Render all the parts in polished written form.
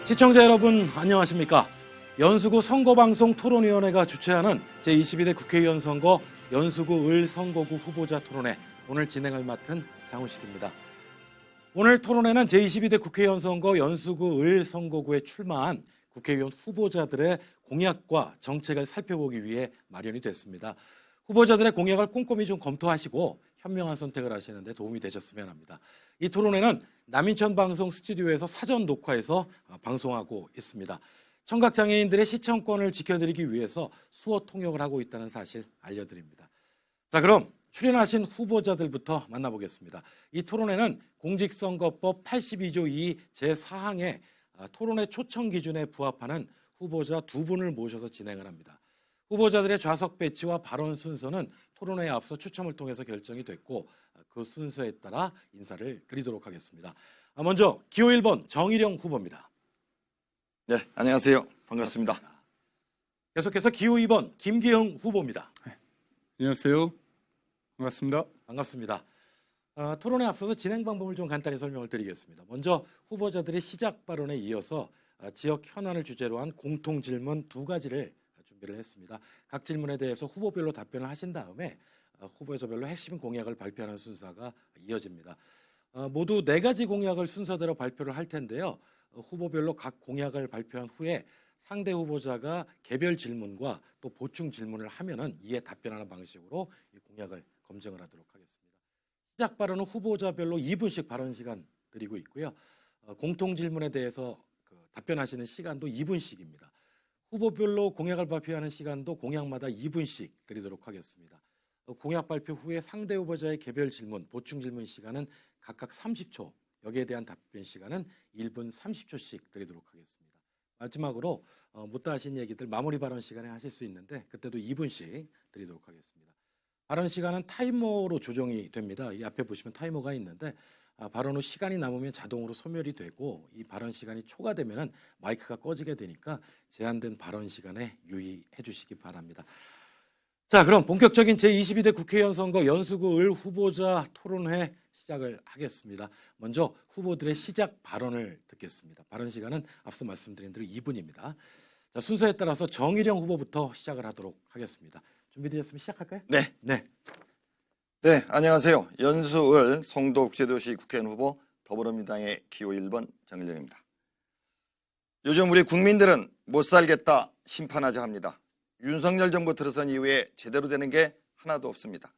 시청자 여러분 안녕하십니까? 연수구 선거방송 토론위원회가 주최하는 제22대 국회의원 선거 연수구 을 선거구 후보자 토론회, 오늘 진행을 맡은 장훈식입니다. 오늘 토론회는 제22대 국회의원 선거 연수구 을 선거구에 출마한 국회의원 후보자들의 공약과 정책을 살펴보기 위해 마련이 됐습니다. 후보자들의 공약을 꼼꼼히 좀 검토하시고 현명한 선택을 하시는 데 도움이 되셨으면 합니다. 이 토론회는 남인천 방송 스튜디오에서 사전 녹화해서 방송하고 있습니다. 청각장애인들의 시청권을 지켜드리기 위해서 수어 통역을 하고 있다는 사실 알려드립니다. 자, 그럼 출연하신 후보자들부터 만나보겠습니다. 이 토론회는 공직선거법 82조 2 제4항의 토론회 초청 기준에 부합하는 후보자 2분을 모셔서 진행을 합니다. 후보자들의 좌석 배치와 발언 순서는 토론회에 앞서 추첨을 통해서 결정이 됐고, 그 순서에 따라 인사를 드리도록 하겠습니다. 먼저 기호 1번 정일영 후보입니다. 네, 안녕하세요. 반갑습니다. 계속해서 기호 2번 김기흥 후보입니다. 네, 안녕하세요. 반갑습니다. 반갑습니다. 토론에 앞서서 진행 방법을 좀 간단히 설명을 드리겠습니다. 먼저 후보자들의 시작 발언에 이어서 지역 현안을 주제로 한 공통 질문 2가지를 준비를 했습니다. 각 질문에 대해서 후보별로 답변을 하신 다음에 후보자별로 핵심 공약을 발표하는 순서가 이어집니다. 모두 4가지 공약을 순서대로 발표를 할 텐데요. 후보별로 각 공약을 발표한 후에 상대 후보자가 개별 질문과 또 보충 질문을 하면은 이에 답변하는 방식으로 이 공약을 검증을 하도록 하겠습니다. 시작 발언은 후보자별로 2분씩 발언 시간 드리고 있고요. 공통 질문에 대해서 답변하시는 시간도 2분씩입니다. 후보별로 공약을 발표하는 시간도 공약마다 2분씩 드리도록 하겠습니다. 공약 발표 후에 상대 후보자의 개별 질문, 보충 질문 시간은 각각 30초, 여기에 대한 답변 시간은 1분 30초씩 드리도록 하겠습니다. 마지막으로 못다 하신 얘기들 마무리 발언 시간에 하실 수 있는데 그때도 2분씩 드리도록 하겠습니다. 발언 시간은 타이머로 조정이 됩니다. 이 앞에 보시면 타이머가 있는데 발언 후 시간이 남으면 자동으로 소멸이 되고, 이 발언 시간이 초과되면 마이크가 꺼지게 되니까 제한된 발언 시간에 유의해 주시기 바랍니다. 자, 그럼 본격적인 제22대 국회의원 선거 연수구 을 후보자 토론회 시작을 하겠습니다. 먼저 후보들의 시작 발언을 듣겠습니다. 발언 시간은 앞서 말씀드린 대로 2분입니다. 자, 순서에 따라서 정일영 후보부터 시작을 하도록 하겠습니다. 준비되셨으면 시작할까요? 네. 네. 네, 안녕하세요. 연수을 송도국제도시 국회의원 후보 더불어민주당의 기호 1번 정일영입니다. 요즘 우리 국민들은 못 살겠다 심판하자 합니다. 윤석열 정부 들어선 이후에 제대로 되는 게 하나도 없습니다.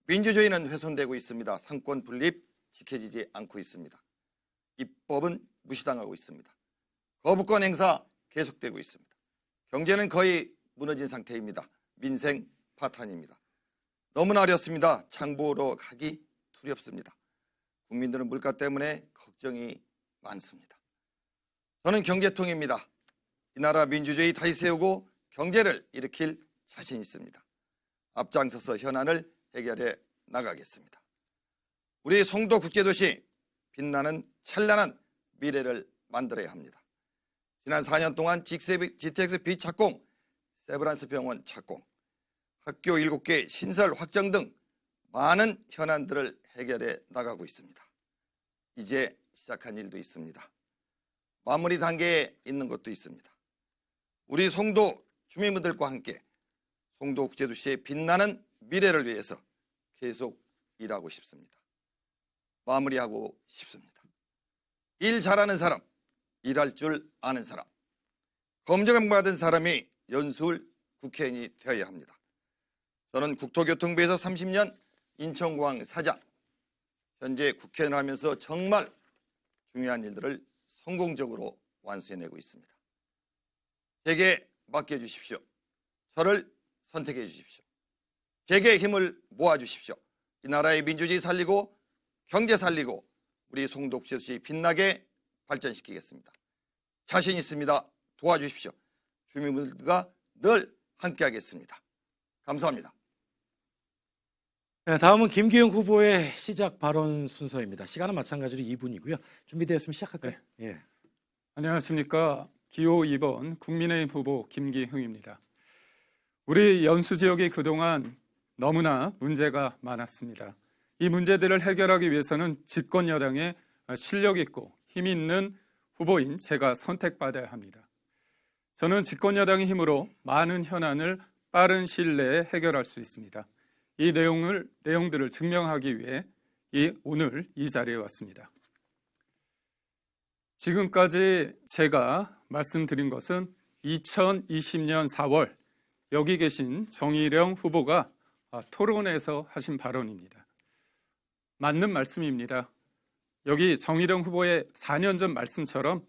민주주의는 훼손되고 있습니다. 상권 분립 지켜지지 않고 있습니다. 입법은 무시당하고 있습니다. 거부권 행사 계속되고 있습니다. 경제는 거의 무너진 상태입니다. 민생 파탄입니다. 너무나 어렵습니다. 장보러 가기 두렵습니다. 국민들은 물가 때문에 걱정이 많습니다. 저는 경제통입니다. 이 나라 민주주의 다시 세우고 경제를 일으킬 자신 있습니다. 앞장서서 현안을 해결해 나가겠습니다. 우리 송도국제도시 빛나는 찬란한 미래를 만들어야 합니다. 지난 4년 동안 GTX 비착공, 세브란스 병원 착공, 학교 7개 신설 확정 등 많은 현안들을 해결해 나가고 있습니다. 이제 시작한 일도 있습니다. 마무리 단계에 있는 것도 있습니다. 우리 송도 주민분들과 함께 송도국제도시의 빛나는 미래를 위해서 계속 일하고 싶습니다. 마무리하고 싶습니다. 일 잘하는 사람, 일할 줄 아는 사람, 검증을 받은 사람이 연수을 국회의원이 되어야 합니다. 저는 국토교통부에서 30년 인천공항 사장, 현재 국회의원을 하면서 정말 중요한 일들을 성공적으로 완수해내고 있습니다. 제게 맡겨주십시오. 저를 선택해 주십시오. 제게 힘을 모아주십시오. 이 나라의 민주주의 살리고 경제 살리고 우리 송도국제도시 빛나게 발전시키겠습니다. 자신 있습니다. 도와주십시오. 주민분들과 늘 함께하겠습니다. 감사합니다. 네, 다음은 김기현 후보의 시작 발언 순서입니다. 시간은 마찬가지로 2분이고요. 준비되었으면 시작할까요? 예. 안녕하십니까. 기호 2번 국민의힘 후보 김기흥입니다. 우리 연수 지역이 그동안 너무나 문제가 많았습니다. 이 문제들을 해결하기 위해서는 집권 여당의 실력 있고 힘 있는 후보인 제가 선택받아야 합니다. 저는 집권 여당의 힘으로 많은 현안을 빠른 시일 내에 해결할 수 있습니다. 이 내용들을 증명하기 위해 오늘 이 자리에 왔습니다. 지금까지 제가 말씀드린 것은 2020년 4월 여기 계신 정의령 후보가 토론회에서 하신 발언입니다. 맞는 말씀입니다. 여기 정의령 후보의 4년 전 말씀처럼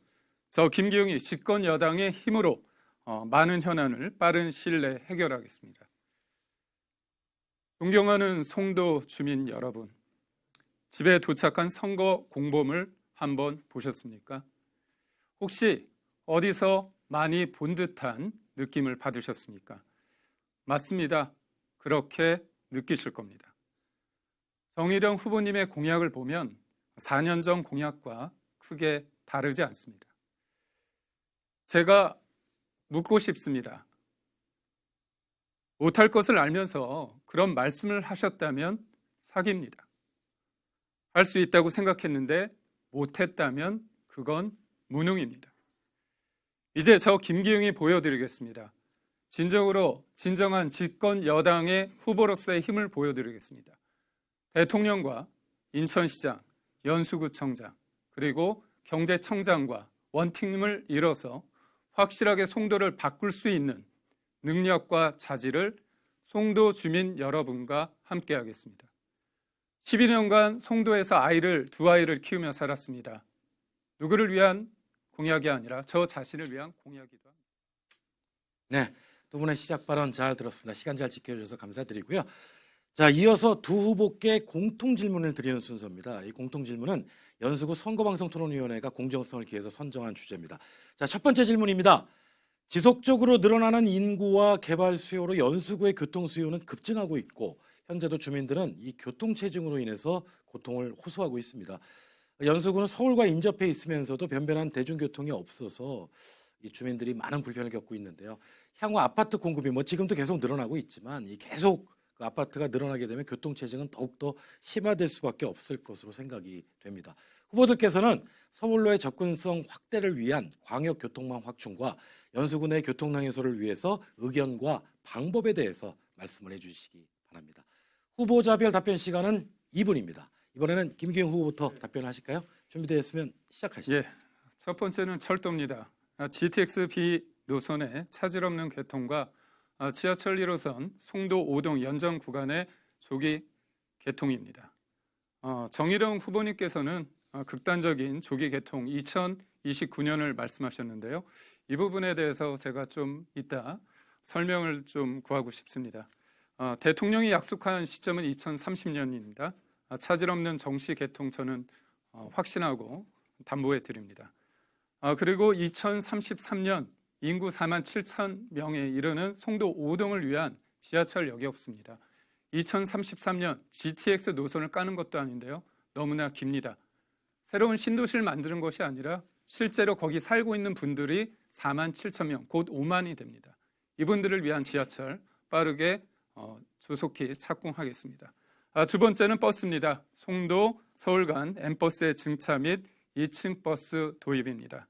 저 김기흥이 집권 여당의 힘으로 많은 현안을 빠른 시일 내에 해결하겠습니다. 존경하는 송도 주민 여러분, 집에 도착한 선거 공보물 한번 보셨습니까? 혹시 어디서 많이 본 듯한 느낌을 받으셨습니까? 맞습니다. 그렇게 느끼실 겁니다. 정의령 후보님의 공약을 보면 4년 전 공약과 크게 다르지 않습니다. 제가 묻고 싶습니다. 못할 것을 알면서 그런 말씀을 하셨다면 사기입니다. 할 수 있다고 생각했는데 못했다면 그건 무능입니다. 이제 저 김기흥이 보여드리겠습니다. 진정한 집권 여당의 후보로서의 힘을 보여드리겠습니다. 대통령과 인천시장, 연수구청장, 그리고 경제청장과 원팀을 이뤄서 확실하게 송도를 바꿀 수 있는 능력과 자질을 송도 주민 여러분과 함께 하겠습니다. 12년간 송도에서 두 아이를 키우며 살았습니다. 누구를 위한 공약이 아니라 저 자신을 위한 공약이기도 합니다. 네, 두 분의 시작 발언 잘 들었습니다. 시간 잘 지켜주셔서 감사드리고요. 자, 이어서 두 후보께 공통 질문을 드리는 순서입니다. 이 공통 질문은 연수구 선거방송토론위원회가 공정성을 기해서 선정한 주제입니다. 자, 첫 번째 질문입니다. 지속적으로 늘어나는 인구와 개발 수요로 연수구의 교통 수요는 급증하고 있고 현재도 주민들은 이 교통체증으로 인해서 고통을 호소하고 있습니다. 연수구는 서울과 인접해 있으면서도 변변한 대중교통이 없어서 이 주민들이 많은 불편을 겪고 있는데요. 향후 아파트 공급이 지금도 계속 늘어나고 있지만 계속 그 아파트가 늘어나게 되면 교통체증은 더욱더 심화될 수밖에 없을 것으로 생각이 됩니다. 후보들께서는 서울로의 접근성 확대를 위한 광역교통망 확충과 연수구 내 교통량 해소를 위해서 의견과 방법에 대해서 말씀을 해주시기 바랍니다. 후보자별 답변 시간은 2분입니다. 이번에는 김기흥 후보부터 답변하실까요? 준비되었으면 시작하시죠. 예, 첫 번째는 철도입니다. GTX-B 노선의 차질 없는 개통과 지하철 1호선 송도 5동 연정 구간의 조기 개통입니다. 정의령 후보님께서는 극단적인 조기 개통 2029년을 말씀하셨는데요. 이 부분에 대해서 제가 좀 이따 설명을 좀 구하고 싶습니다. 대통령이 약속한 시점은 2030년입니다. 차질 없는 정시 개통 저는 확신하고 담보해 드립니다. 그리고 2033년 인구 4만 7천 명에 이르는 송도 5동을 위한 지하철역이 없습니다. 2033년 GTX 노선을 까는 것도 아닌데요. 너무나 깁니다. 새로운 신도시를 만드는 것이 아니라 실제로 거기 살고 있는 분들이 4만 7천 명, 곧 5만이 됩니다. 이분들을 위한 지하철 빠르게 조속히 착공하겠습니다. 두 번째는 버스입니다. 송도 서울 간 M버스의 증차 및 2층 버스 도입입니다.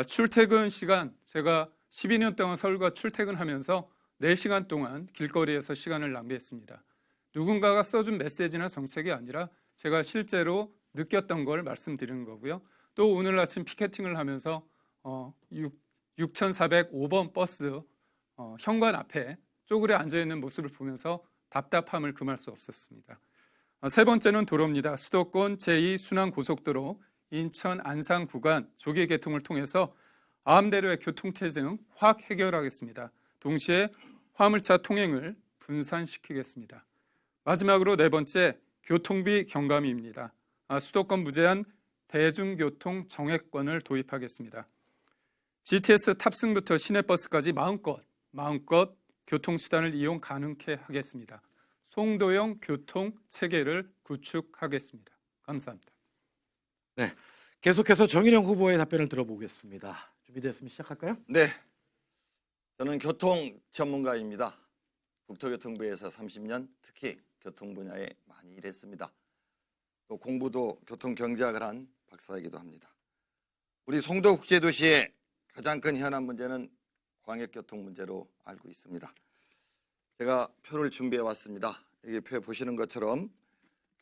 출퇴근 시간, 제가 12년 동안 서울과 출퇴근하면서 4시간 동안 길거리에서 시간을 낭비했습니다. 누군가가 써준 메시지나 정책이 아니라 제가 실제로 느꼈던 걸 말씀드리는 거고요. 또 오늘 아침 피켓팅을 하면서 6405번 버스 현관 앞에 쪼그려 앉아있는 모습을 보면서 답답함을 금할 수 없었습니다. 세 번째는 도로입니다. 수도권 제2순환고속도로 인천 안산 구간 조기 개통을 통해서 아암대로의 교통체증 확 해결하겠습니다. 동시에 화물차 통행을 분산시키겠습니다. 마지막으로 네 번째, 교통비 경감입니다. 수도권 무제한 대중교통 정액권을 도입하겠습니다. GTX 탑승부터 시내버스까지 마음껏 교통수단을 이용 가능케 하겠습니다. 송도형 교통 체계를 구축하겠습니다. 감사합니다. 네, 계속해서 정인영 후보의 답변을 들어보겠습니다. 준비됐으면 시작할까요? 네, 저는 교통 전문가입니다. 국토교통부에서 30년 특히 교통 분야에 많이 일했습니다. 또 공부도 교통경제학을 한 박사이기도 합니다. 우리 송도국제도시의 가장 큰 현안 문제는 광역교통 문제로 알고 있습니다. 제가 표를 준비해 왔습니다. 여기 표에 보시는 것처럼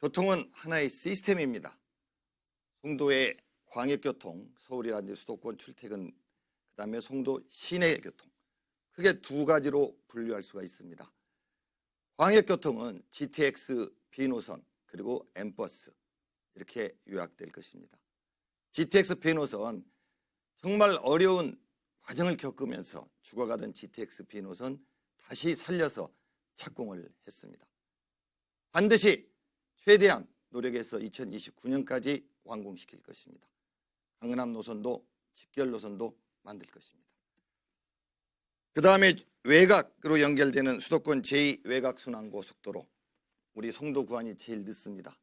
교통은 하나의 시스템입니다. 송도의 광역교통, 서울이라든지 수도권 출퇴근, 그 다음에 송도 시내 교통, 크게 두 가지로 분류할 수가 있습니다. 광역교통은 GTX B노선 그리고 M버스 이렇게 요약될 것입니다. GTX B노선, 정말 어려운 과정을 겪으면서 죽어가던 GTX B노선 다시 살려서 착공을 했습니다. 반드시 최대한 노력해서 2029년까지 완공시킬 것입니다. 강남 노선도 직결 노선도 만들 것입니다. 그 다음에 외곽으로 연결되는 수도권 제2외곽순환고속도로, 우리 송도 구간이 제일 늦습니다.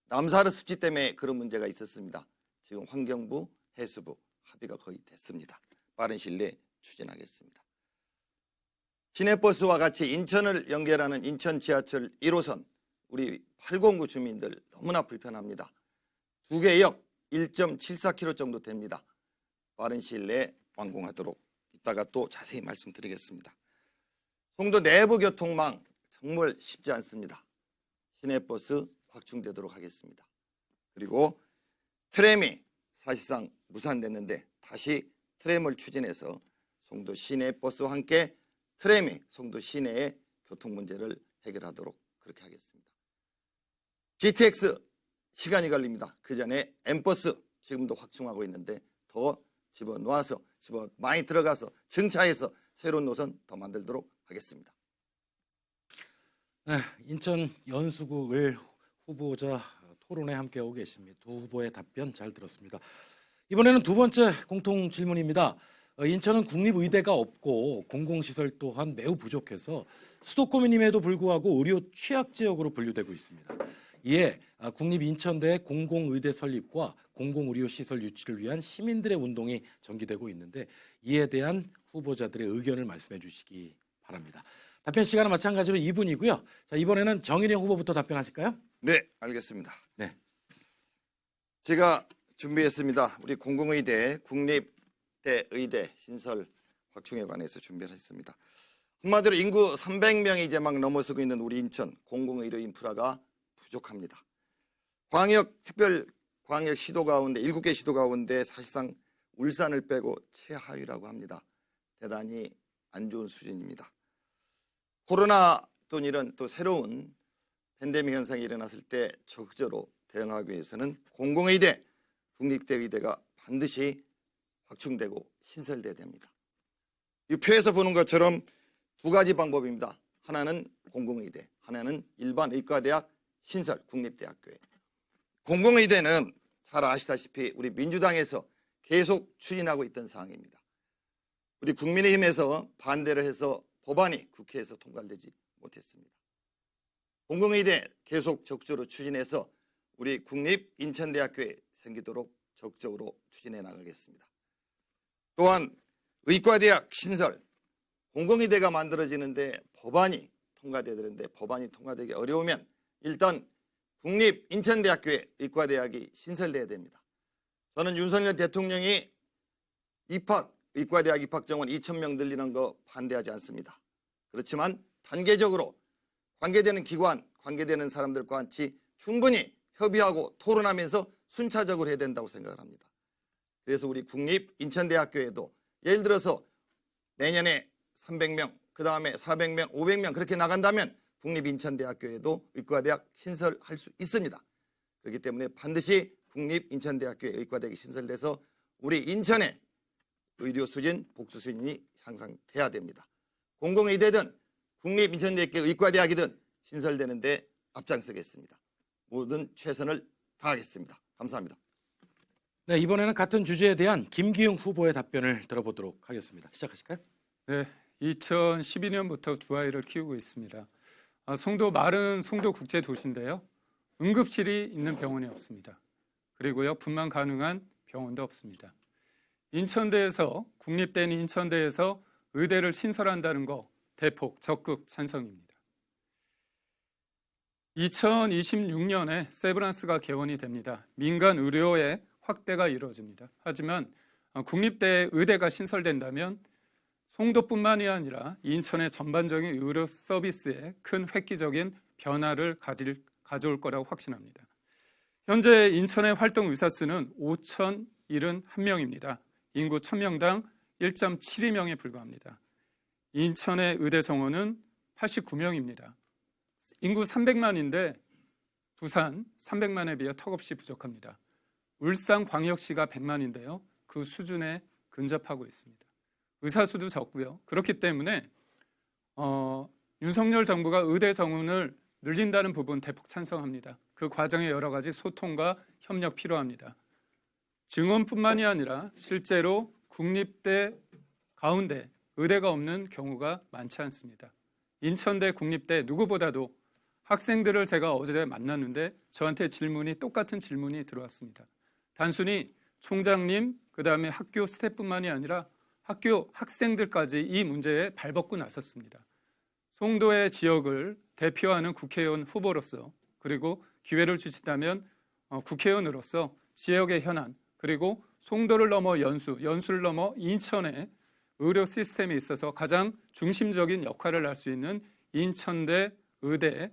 남사르 습지 때문에 그런 문제가 있었습니다. 지금 환경부, 해수부 합의가 거의 됐습니다. 빠른 시일 내에 추진하겠습니다. 시내버스와 같이 인천을 연결하는 인천 지하철 1호선, 우리 809 주민들 너무나 불편합니다. 두 개 역 1.74km 정도 됩니다. 빠른 시일 내에 완공하도록 이따가 또 자세히 말씀드리겠습니다. 송도 내부 교통망 정말 쉽지 않습니다. 시내버스 확충되도록 하겠습니다. 그리고 트램이 사실상 무산됐는데 다시 트램을 추진해서 송도 시내버스와 함께 트램이 송도 시내의 교통 문제를 해결하도록 그렇게 하겠습니다. GTX 시간이 걸립니다. 그 전에 M버스 지금도 확충하고 있는데 더 집어넣어서 많이 들어가서 증차해서 새로운 노선 더 만들도록 하겠습니다. 네, 인천 연수구을 후보자 토론에 함께하고 계십니다. 두 후보의 답변 잘 들었습니다. 이번에는 두 번째 공통 질문입니다. 인천은 국립의대가 없고 공공시설 또한 매우 부족해서 수도권임에도 불구하고 의료 취약지역으로 분류되고 있습니다. 이에 국립인천대 공공의대 설립과 공공의료시설 유치를 위한 시민들의 운동이 전개되고 있는데 이에 대한 후보자들의 의견을 말씀해 주시기 바랍니다. 답변 시간은 마찬가지로 2분이고요. 자, 이번에는 정인영 후보부터 답변하실까요? 네, 알겠습니다. 네. 제가 준비했습니다. 우리 공공의대, 국립대의대 신설 확충에 관해서 준비를 했습니다. 한마디로 인구 300명이 이제 막 넘어서고 있는 우리 인천 공공의료 인프라가 부족합니다. 광역 시도 가운데 7개 시도 가운데 사실상 울산을 빼고 최하위라고 합니다. 대단히 안 좋은 수준입니다. 코로나 또 이런 또 새로운 팬데믹 현상이 일어났을 때 적극적으로 대응하기 위해서는 공공의대, 국립대의대가 반드시 확충되고 신설돼야 됩니다. 이 표에서 보는 것처럼 두 가지 방법입니다. 하나는 공공의대, 하나는 일반 의과대학 신설 국립대학교에. 공공의대는 잘 아시다시피 우리 민주당에서 계속 추진하고 있던 사항입니다. 우리 국민의힘에서 반대를 해서 법안이 국회에서 통과되지 못했습니다. 공공의대 계속 적극적으로 추진해서 우리 국립인천대학교에 생기도록 적극적으로 추진해 나가겠습니다. 또한 의과대학 신설, 공공의대가 만들어지는데 법안이 통과돼야 되는데 법안이 통과되기 어려우면 일단 국립인천대학교에 의과대학이 신설돼야 됩니다. 저는 윤석열 대통령이 의과대학 입학 정원 2,000명 늘리는 거 반대하지 않습니다. 그렇지만 단계적으로 관계되는 기관, 관계되는 사람들과 같이 충분히 협의하고 토론하면서 순차적으로 해야 된다고 생각을 합니다. 그래서 우리 국립인천대학교에도 예를 들어서 내년에 300명, 그 다음에 400명, 500명 그렇게 나간다면 국립인천대학교에도 의과대학 신설할 수 있습니다. 그렇기 때문에 반드시 국립인천대학교에 의과대학이 신설돼서 우리 인천의 의료 수준, 복수 수준이 향상돼야 됩니다. 공공의대든 국립인천대학교 의과대학이든 신설되는데 앞장서겠습니다. 모든 최선을 다하겠습니다. 감사합니다. 네, 이번에는 같은 주제에 대한 김기웅 후보의 답변을 들어보도록 하겠습니다. 시작하실까요? 네, 2012년부터 두 아이를 키우고 있습니다. 송도 말은 송도 국제 도시인데요. 응급실이 있는 병원이 없습니다. 그리고요, 분만 가능한 병원도 없습니다. 인천대에서 국립대인 인천대에서 의대를 신설한다는 거 대폭 적극 찬성입니다. 2026년에 세브란스가 개원이 됩니다. 민간 의료의 확대가 이루어집니다. 하지만 국립대 의대가 신설된다면 송도뿐만이 아니라 인천의 전반적인 의료 서비스에 큰 획기적인 변화를 가져올 거라고 확신합니다. 현재 인천의 활동 의사 수는 5,071명입니다. 인구 1,000명당 1.72명에 불과합니다. 인천의 의대 정원은 89명입니다. 인구 300만인데 부산 300만에 비해 턱없이 부족합니다. 울산광역시가 100만인데요. 그 수준에 근접하고 있습니다. 의사 수도 적고요. 그렇기 때문에 윤석열 정부가 의대 정원을 늘린다는 부분 대폭 찬성합니다. 그 과정에 여러 가지 소통과 협력 필요합니다. 증원뿐만이 아니라 실제로 국립대 가운데 의대가 없는 경우가 많지 않습니다. 인천대 국립대 누구보다도 학생들을 제가 어제 만났는데 저한테 똑같은 질문이 들어왔습니다. 단순히 총장님, 그 다음에 학교 스태프뿐만이 아니라 학교 학생들까지 이 문제에 발벗고 나섰습니다. 송도의 지역을 대표하는 국회의원 후보로서 그리고 기회를 주신다면 국회의원으로서 지역의 현안 그리고 송도를 넘어 연수를 넘어 인천의 의료 시스템에 있어서 가장 중심적인 역할을 할 수 있는 인천대 의대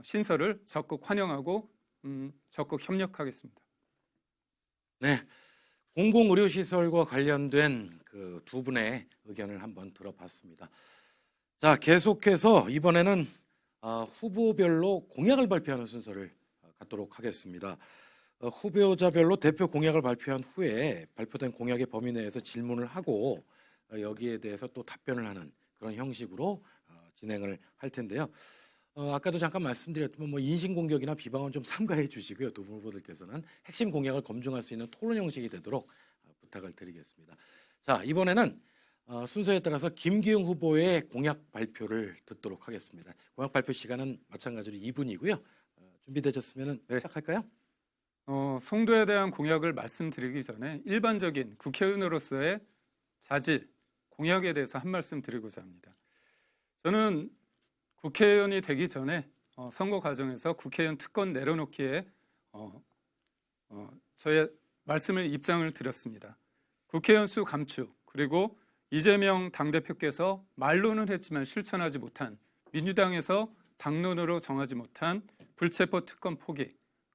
신설을 적극 환영하고 적극 협력하겠습니다. 네, 공공의료시설과 관련된 그 두 분의 의견을 한번 들어봤습니다. 자, 계속해서 이번에는 후보별로 공약을 발표하는 순서를 갖도록 하겠습니다. 후보자별로 대표 공약을 발표한 후에 발표된 공약의 범위 내에서 질문을 하고 여기에 대해서 또 답변을 하는 그런 형식으로 진행을 할 텐데요. 아까도 잠깐 말씀드렸지만 인신공격이나 비방은 좀 삼가해 주시고요. 두 분 후보들께서는 핵심 공약을 검증할 수 있는 토론 형식이 되도록 부탁을 드리겠습니다. 자, 이번에는 순서에 따라서 김기웅 후보의 공약 발표를 듣도록 하겠습니다. 공약 발표 시간은 마찬가지로 2분이고요. 준비되셨으면 시작할까요? 송도에 대한 공약을 말씀드리기 전에 일반적인 국회의원으로서의 자질, 공약에 대해서 한 말씀 드리고자 합니다. 저는 국회의원이 되기 전에 선거 과정에서 국회의원 특권 내려놓기에 저의 입장을 드렸습니다. 국회의원 수 감축 그리고 이재명 당대표께서 말로는 했지만 실천하지 못한 민주당에서 당론으로 정하지 못한 불체포 특권 포기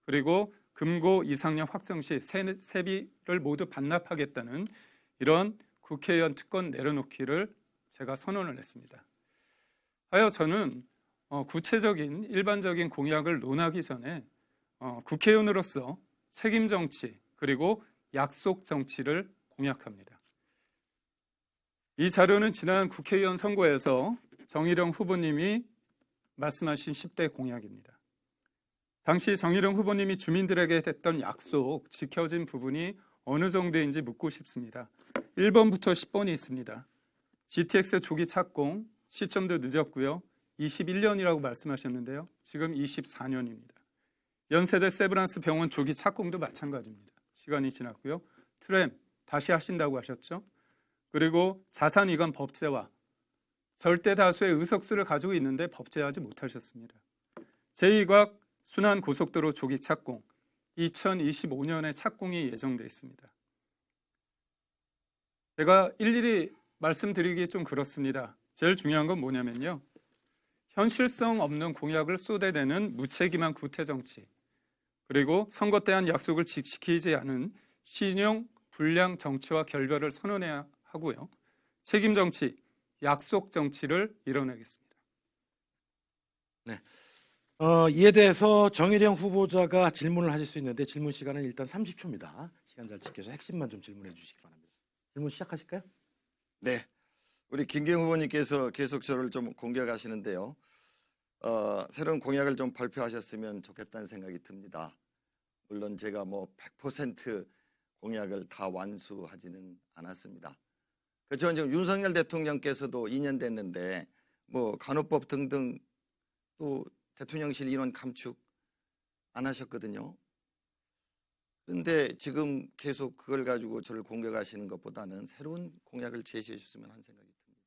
그리고 금고 이상량 확정 시 세비를 모두 반납하겠다는 이런 국회의원 특권 내려놓기를 제가 선언을 했습니다. 하여 저는 구체적인 일반적인 공약을 논하기 전에 국회의원으로서 책임 정치 그리고 약속 정치를 공약합니다. 이 자료는 지난 국회의원 선거에서 정일영 후보님이 말씀하신 10대 공약입니다. 당시 정일영 후보님이 주민들에게 했던 약속 지켜진 부분이 어느 정도인지 묻고 싶습니다. 1번부터 10번이 있습니다. GTX 조기 착공 시점도 늦었고요. 21년이라고 말씀하셨는데요. 지금 24년입니다. 연세대 세브란스 병원 조기 착공도 마찬가지입니다. 시간이 지났고요. 트램 다시 하신다고 하셨죠. 그리고 자산 이관 법제화 절대 다수의 의석수를 가지고 있는데 법제화하지 못하셨습니다. 제2곽 순환 고속도로 조기 착공 2025년에 착공이 예정되어 있습니다. 제가 일일이 말씀드리기 좀 그렇습니다. 제일 중요한 건 뭐냐면요. 현실성 없는 공약을 쏟아내는 무책임한 구태정치 그리고 선거 때 한 약속을 지키지 않은 신용 불량 정치와 결별을 선언해야 하고요. 책임 정치, 약속 정치를 이뤄내겠습니다. 네. 이에 대해서 정일영 후보자가 질문을 하실 수 있는데 질문 시간은 일단 30초입니다. 시간 잘 지켜서 핵심만 좀 질문해 주시기 바랍니다. 질문 시작하실까요? 네, 우리 김기웅 후보님께서 계속 저를 좀 공격하시는데요. 새로운 공약을 좀 발표하셨으면 좋겠다는 생각이 듭니다. 물론 제가 100% 공약을 다 완수하지는 않았습니다. 그렇지만 지금 윤석열 대통령께서도 2년 됐는데 뭐 간호법 등등 또 대통령실 인원 감축 안 하셨거든요. 그런데 지금 계속 그걸 가지고 저를 공격하시는 것보다는 새로운 공약을 제시해 주셨으면 하는 생각이 듭니다.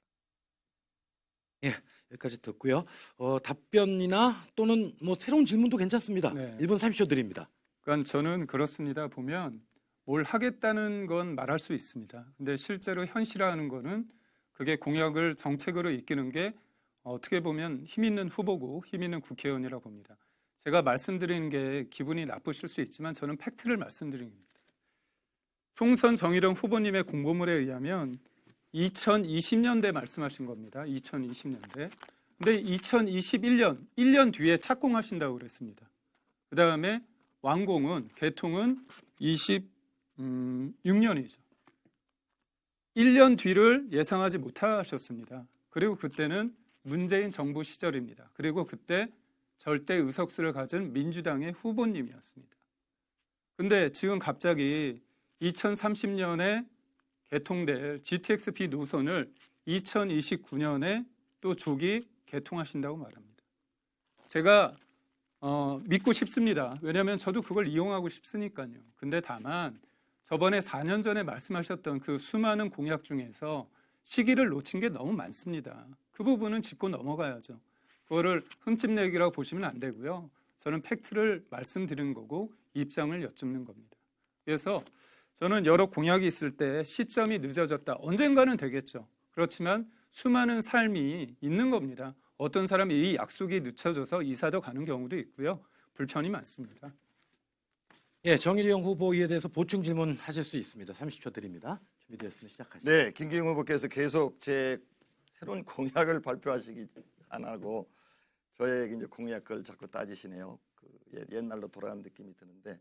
예, 여기까지 듣고요. 답변이나 또는 뭐 새로운 질문도 괜찮습니다. 네. 1분 30초 드립니다. 그러니까 저는 그렇습니다. 보면 뭘 하겠다는 건 말할 수 있습니다. 근데 실제로 현실화하는 거는 그게 공약을 정책으로 이끄는 게 어떻게 보면 힘 있는 후보고 힘 있는 국회의원이라고 봅니다. 제가 말씀드리는 게 기분이 나쁘실 수 있지만 저는 팩트를 말씀드립니다. 총선 정의령 후보님의 공보물에 의하면 2020년대 말씀하신 겁니다. 2020년대. 근데 2021년, 1년 뒤에 착공하신다고 그랬습니다. 그 다음에 완공은, 개통은 26년이죠. 1년 뒤를 예상하지 못하셨습니다. 그리고 그때는 문재인 정부 시절입니다. 그리고 그때 절대 의석수를 가진 민주당의 후보님이었습니다. 근데 지금 갑자기 2030년에 개통될 GTX-B 노선을 2029년에 또 조기 개통하신다고 말합니다. 제가 믿고 싶습니다. 왜냐하면 저도 그걸 이용하고 싶으니까요. 근데 다만 저번에 4년 전에 말씀하셨던 그 수많은 공약 중에서 시기를 놓친 게 너무 많습니다. 그 부분은 짚고 넘어가야죠. 그거를 흠집내기라고 보시면 안 되고요. 저는 팩트를 말씀드리는 거고 입장을 여쭙는 겁니다. 그래서 저는 여러 공약이 있을 때 시점이 늦어졌다. 언젠가는 되겠죠. 그렇지만 수많은 삶이 있는 겁니다. 어떤 사람이 이 약속이 늦춰져서 이사도 가는 경우도 있고요. 불편이 많습니다. 예, 정일영 후보 이에 대해서 보충 질문 하실 수 있습니다. 30초 드립니다. 준비되었으면 시작하시죠. 네, 김기웅 후보께서 계속 제 새로운 공약을 발표하시기 안 하고 저의 이제 공약을 자꾸 따지시네요. 옛날로 돌아간 느낌이 드는데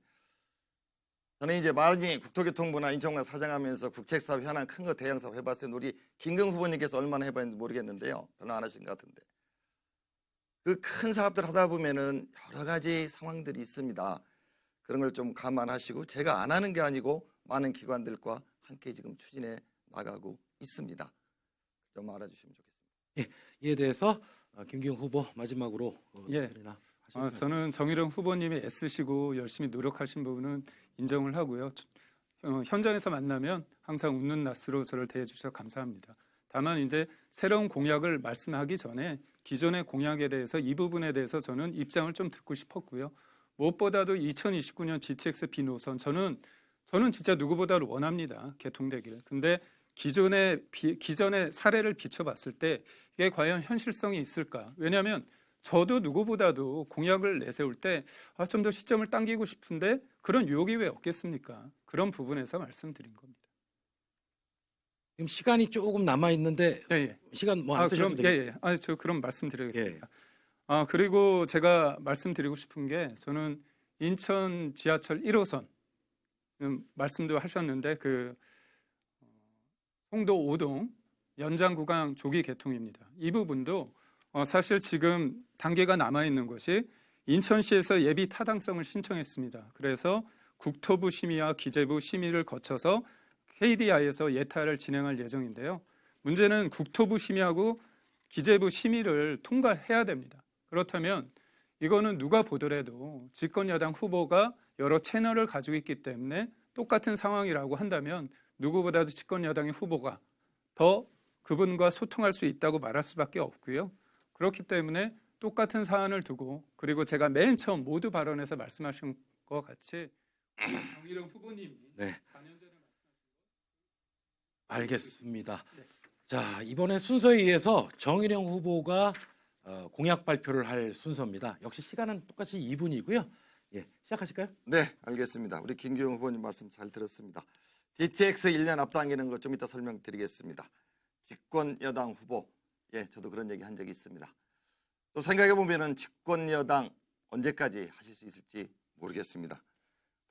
저는 이제 많이 국토교통부나 인천공항 사장하면서 국책사업 현안 큰 거 대형 사업 해봤어요. 우리 김경 후보님께서 얼마나 해봤는지 모르겠는데요. 별로 안 하신 것 같은데 그 큰 사업들 하다 보면은 여러 가지 상황들이 있습니다. 그런 걸 좀 감안하시고 제가 안 하는 게 아니고 많은 기관들과 함께 지금 추진해 나가고 있습니다. 좀 알아주시면 좋겠습니다. 이에 대해서 김기웅 후보 마지막으로 예. 답변이나 하실 말씀 저는 정일영 후보님이 애쓰시고 열심히 노력하신 부분은 인정을 하고요. 현장에서 만나면 항상 웃는 낯으로 저를 대해 주셔서 감사합니다. 다만 이제 새로운 공약을 말씀하기 전에 기존의 공약에 대해서 이 부분에 대해서 저는 입장을 좀 듣고 싶었고요. 무엇보다도 2029년 GTX-B 노선 저는 진짜 누구보다도 원합니다. 개통되기를. 근데 기존의 사례를 비춰봤을 때 이게 과연 현실성이 있을까? 왜냐하면 저도 누구보다도 공약을 내세울 때 좀 더 시점을 당기고 싶은데 그런 유혹이 왜 없겠습니까? 그런 부분에서 말씀드린 겁니다. 지금 시간이 조금 남아 있는데 예. 시간 뭐 안 쓰셔도 되겠습니다. 저 그럼 말씀드리겠습니다. 예. 그리고 제가 말씀드리고 싶은 게 저는 인천 지하철 1호선 말씀도 하셨는데 그 송도 5동 연장 구간 조기 개통입니다. 이 부분도 사실 지금 단계가 남아 있는 것이 인천시에서 예비 타당성을 신청했습니다. 그래서 국토부 심의와 기재부 심의를 거쳐서 KDI에서 예타를 진행할 예정인데요. 문제는 국토부 심의하고 기재부 심의를 통과해야 됩니다. 그렇다면 이거는 누가 보더라도 집권여당 후보가 여러 채널을 가지고 있기 때문에 똑같은 상황이라고 한다면 누구보다도 집권여당의 후보가 더 그분과 소통할 수 있다고 말할 수밖에 없고요. 그렇기 때문에 똑같은 사안을 두고 그리고 제가 맨 처음 모두 발언에서 말씀하신 것 같이 정일영 후보님이 네. 4년 전에 알겠습니다. 네. 자, 이번에 순서에 의해서 정일영 후보가 공약 발표를 할 순서입니다. 역시 시간은 똑같이 2분이고요. 예, 시작하실까요? 네, 알겠습니다. 우리 김기웅 후보님 말씀 잘 들었습니다. GTX 1년 앞당기는 것 좀 이따 설명드리겠습니다. 집권 여당 후보, 저도 그런 얘기 한 적이 있습니다. 또 생각해 보면은 집권 여당 언제까지 하실 수 있을지 모르겠습니다.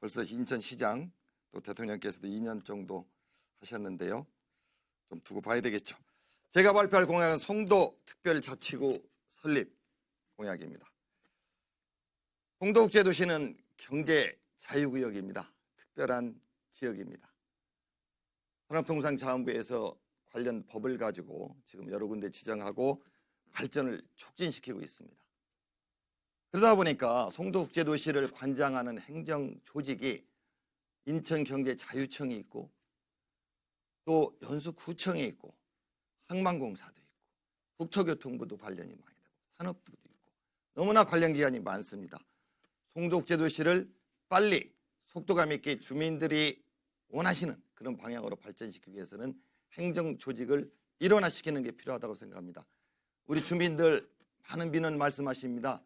벌써 인천시장 또 대통령께서도 2년 정도 하셨는데요. 좀 두고 봐야 되겠죠. 제가 발표할 공약은 송도 특별자치구 설립 공약입니다. 송도국제도시는 경제 자유구역입니다. 특별한 지역입니다. 산업통상자원부에서 관련 법을 가지고 지금 여러 군데 지정하고 발전을 촉진시키고 있습니다. 그러다 보니까 송도국제도시를 관장하는 행정조직이 인천경제자유청이 있고 또 연수구청이 있고 항만공사도 있고 국토교통부도 관련이 많이 되고 산업부도 있고 너무나 관련 기관이 많습니다. 송도국제도시를 빨리 속도감 있게 주민들이 원하시는 그런 방향으로 발전시키기 위해서는 행정조직을 일원화시키는 게 필요하다고 생각합니다. 우리 주민들 많은 민원 말씀하십니다.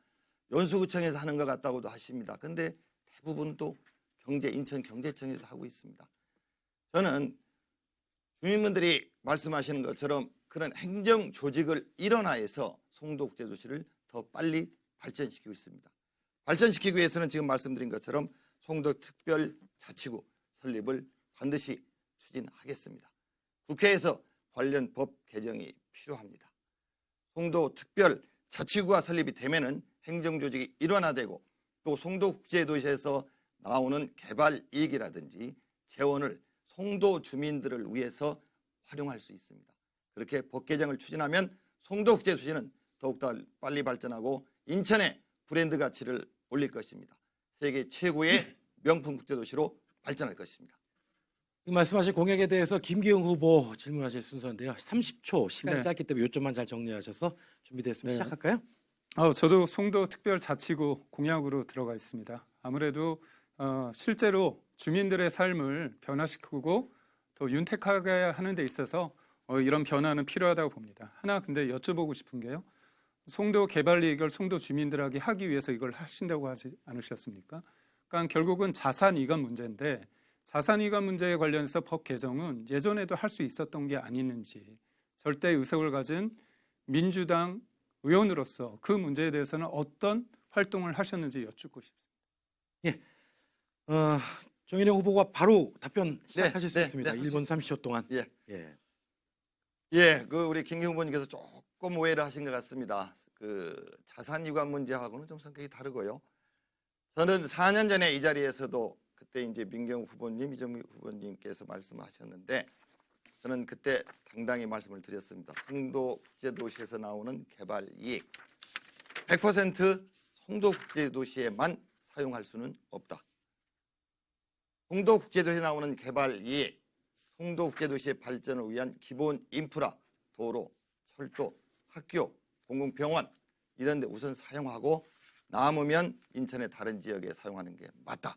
연수구청에서 하는 것 같다고도 하십니다. 근데 대부분 또 인천경제청에서 하고 있습니다. 저는 주민분들이 말씀하시는 것처럼 그런 행정조직을 일원화해서 송도국제도시를 더 빨리 발전시키고 있습니다. 발전시키기 위해서는 지금 말씀드린 것처럼 송도특별자치구 설립을 반드시 추진하겠습니다. 국회에서 관련 법 개정이 필요합니다. 송도특별자치구가 설립이 되면은 행정조직이 일원화되고 또 송도국제도시에서 나오는 개발 이익이라든지 재원을 송도 주민들을 위해서 활용할 수 있습니다. 그렇게 법 개정을 추진하면 송도국제도시는 더욱더 빨리 발전하고 인천의 브랜드 가치를 올릴 것입니다. 세계 최고의 명품 국제도시로 발전할 것입니다. 말씀하신 공약에 대해서 김기웅 후보 질문하실 순서인데요. 30초 시간이 네. 짧기 때문에 요점만 잘 정리하셔서 준비됐으면 네. 시작할까요? 저도 송도특별자치구 공약으로 들어가 있습니다. 아무래도 실제로 주민들의 삶을 변화시키고 더 윤택하게 하는 데 있어서 이런 변화는 필요하다고 봅니다. 하나 근데 여쭤보고 싶은 게요. 송도 개발 이익을 송도 주민들에게 하기 위해서 이걸 하신다고 하지 않으셨습니까? 그러니까 결국은 자산 이관 문제인데 자산 이관 문제에 관련해서 법 개정은 예전에도 할 수 있었던 게 아니는지 절대 의석을 가진 민주당 의원으로서 그 문제에 대해서는 어떤 활동을 하셨는지 여쭙고 싶습니다. 정인영 후보가 바로 답변 시작하실 수 네, 있습니다. 네, 1분 30초 동안. 우리 김기웅 후보님께서 조금 오해를 하신 것 같습니다. 그 자산 이관 문제하고는 좀 성격이 다르고요. 저는 4년 전에 이 자리에서도 그때 이제 민경 후보님, 이정미 후보님께서 말씀하셨는데 저는 그때 당당히 말씀을 드렸습니다. 송도국제도시에서 나오는 개발 이익 100% 송도국제도시에만 사용할 수는 없다. 송도국제도시에 나오는 개발 이익, 송도국제도시의 발전을 위한 기본 인프라, 도로, 철도, 학교, 공공병원 이런 데 우선 사용하고 남으면 인천의 다른 지역에 사용하는 게 맞다.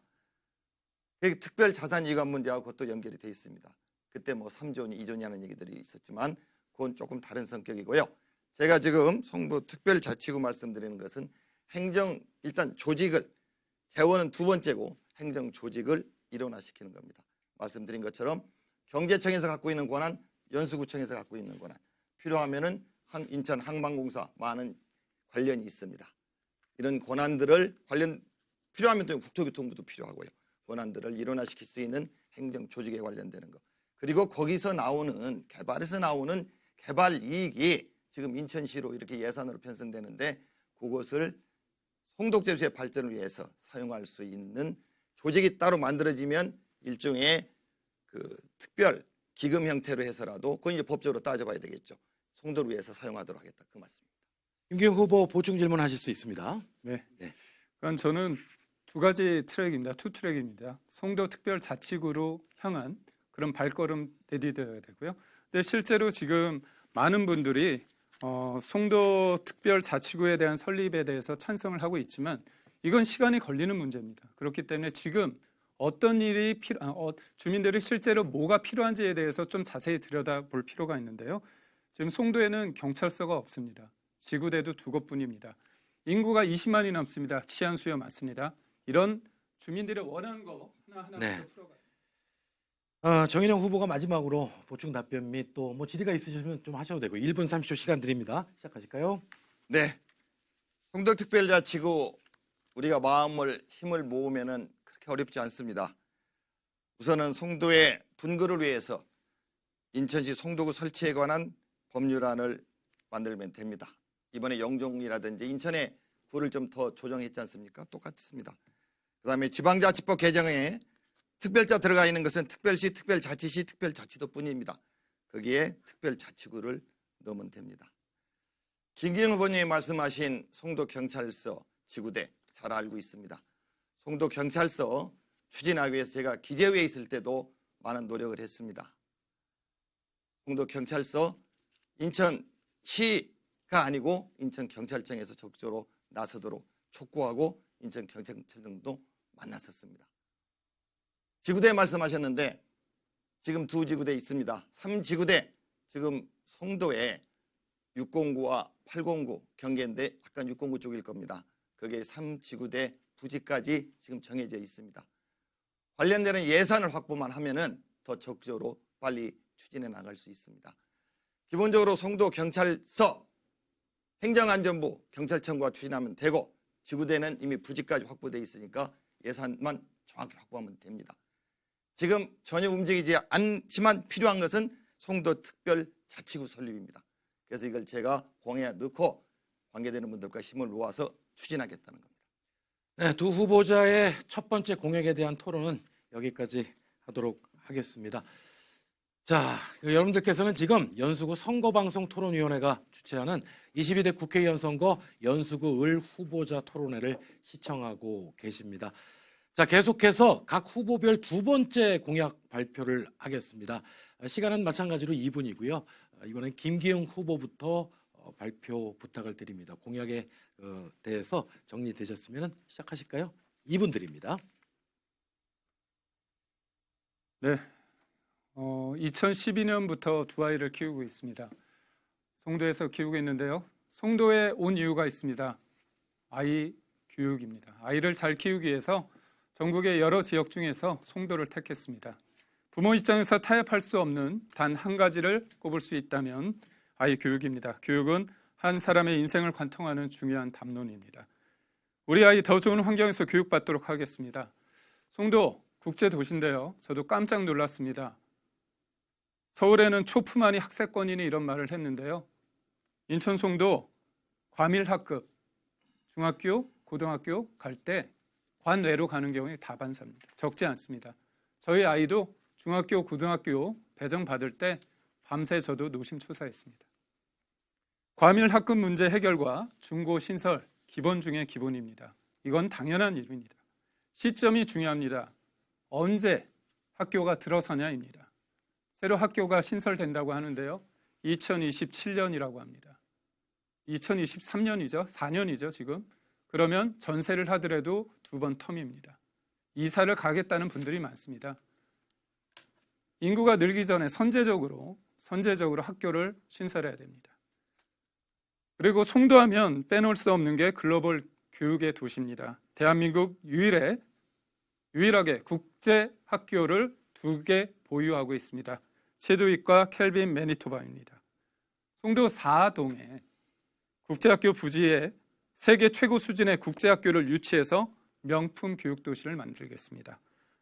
특별 자산 이관 문제하고 그것도 연결이 되어 있습니다. 그때 뭐 3조니 2조니 하는 얘기들이 있었지만 그건 조금 다른 성격이고요. 제가 지금 송도특별자치구 말씀드리는 것은 일단 조직을, 재원은 두 번째고 행정 조직을 일원화시키는 겁니다. 말씀드린 것처럼 경제청에서 갖고 있는 권한, 연수구청에서 갖고 있는 권한, 필요하면은 인천 항만공사 많은 관련이 있습니다. 이런 권한들을 필요하면 또 국토교통부도 필요하고요. 권한들을 일원화시킬 수 있는 행정 조직에 관련되는 것. 그리고 거기서 나오는 개발에서 나오는 개발 이익이 지금 인천시로 이렇게 예산으로 편성되는데 그것을 송도국제도시의 발전을 위해서 사용할 수 있는 조직이 따로 만들어지면 일종의 그 특별 기금 형태로 해서라도 그건 이제 법적으로 따져봐야 되겠죠. 송도를 위해서 사용하도록 하겠다. 그 말씀입니다. 김기웅 후보 보충 질문하실 수 있습니다. 네. 네. 그건 저는 두 가지 트랙입니다. 투 트랙입니다. 송도특별자치구로 향한 그런 발걸음 내디뎌야 되고요. 근데 실제로 지금 많은 분들이 송도특별자치구에 대한 설립에 대해서 찬성을 하고 있지만 이건 시간이 걸리는 문제입니다. 그렇기 때문에 지금 어떤 일이 주민들이 실제로 뭐가 필요한지에 대해서 좀 자세히 들여다볼 필요가 있는데요. 지금 송도에는 경찰서가 없습니다. 지구대도 2곳뿐입니다. 인구가 20만이 넘습니다. 치안 수요 많습니다. 이런 주민들의 원하는 거 하나하나 네. 풀어가요. 정인영 후보가 마지막으로 보충 답변 및 또 뭐 질의가 있으시면 좀 하셔도 되고 1분 30초 시간 드립니다. 시작하실까요? 네. 송도특별자치구 우리가 힘을 모으면은 그렇게 어렵지 않습니다. 우선은 송도의 분거를 위해서 인천시 송도구 설치에 관한 법률안을 만들면 됩니다. 이번에 영종이라든지 인천의 구를 좀 더 조정했지 않습니까? 똑같습니다. 그다음에 지방자치법 개정에 특별자 들어가 있는 것은 특별시, 특별자치시, 특별자치도뿐입니다. 거기에 특별자치구를 넣으면 됩니다. 김기현 후보님이 말씀하신 송도경찰서 지구대 잘 알고 있습니다. 송도경찰서 추진하기 위해서 제가 기재위에 있을 때도 많은 노력을 했습니다. 송도경찰서 인천시가 아니고 인천경찰청에서 적극적으로 나서도록 촉구하고 인천경찰청도 만났었습니다. 지구대 말씀하셨는데 지금 2지구대 있습니다. 3지구대 지금 송도에 609와 809 경계인데 약간 609 쪽일 겁니다. 거기에 3지구대 부지까지 지금 정해져 있습니다. 관련되는 예산을 확보만 하면은 더 적극적으로 빨리 추진해 나갈 수 있습니다. 기본적으로 송도경찰서 행정안전부 경찰청과 추진하면 되고 지구대는 이미 부지까지 확보되어 있으니까 예산만 정확히 확보하면 됩니다. 지금 전혀 움직이지 않지만 필요한 것은 송도특별자치구 설립입니다. 그래서 이걸 제가 공약에 넣고 관계되는 분들과 힘을 모아서 추진하겠다는 겁니다. 네, 두 후보자의 첫 번째 공약에 대한 토론은 여기까지 하도록 하겠습니다. 자, 여러분들께서는 지금 연수구 선거방송토론위원회가 주최하는 22대 국회의원 선거 연수구 을 후보자 토론회를 시청하고 계십니다. 자, 계속해서 각 후보별 두 번째 공약 발표를 하겠습니다. 시간은 마찬가지로 2분이고요. 이번엔 김기현 후보부터 발표 부탁을 드립니다. 공약에 대해서 정리되셨으면 시작하실까요? 2분 드립니다. 네, 2012년부터 두 아이를 키우고 있습니다. 송도에서 키우고 있는데요. 송도에 온 이유가 있습니다. 아이 교육입니다. 아이를 잘 키우기 위해서 전국의 여러 지역 중에서 송도를 택했습니다. 부모 입장에서 타협할 수 없는 단 한 가지를 꼽을 수 있다면 아이 교육입니다. 교육은 한 사람의 인생을 관통하는 중요한 담론입니다. 우리 아이 더 좋은 환경에서 교육받도록 하겠습니다. 송도 국제도시인데요. 저도 깜짝 놀랐습니다. 서울에는 초품안이 학세권이니 이런 말을 했는데요. 인천 송도 과밀학급 중학교, 고등학교 갈 때 관외로 가는 경우에 다반사입니다. 적지 않습니다. 저희 아이도 중학교, 고등학교 배정 받을 때 밤새 저도 노심초사했습니다. 과밀학급 문제 해결과 중고 신설 기본 중의 기본입니다. 이건 당연한 일입니다. 시점이 중요합니다. 언제 학교가 들어서냐입니다. 새로 학교가 신설된다고 하는데요. 2027년이라고 합니다. 2023년이죠. 4년이죠, 지금. 그러면 전세를 하더라도 2번 텀입니다. 이사를 가겠다는 분들이 많습니다. 인구가 늘기 전에 선제적으로 학교를 신설해야 됩니다. 그리고 송도하면 빼놓을 수 없는 게 글로벌 교육의 도시입니다. 대한민국 유일하게 국제 학교를 2개 보유하고 있습니다. 체드윅과 켈빈 매니토바입니다. 송도 4동에 국제학교 부지에 세계 최고 수준의 국제학교를 유치해서 명품 교육도시를 만들겠습니다.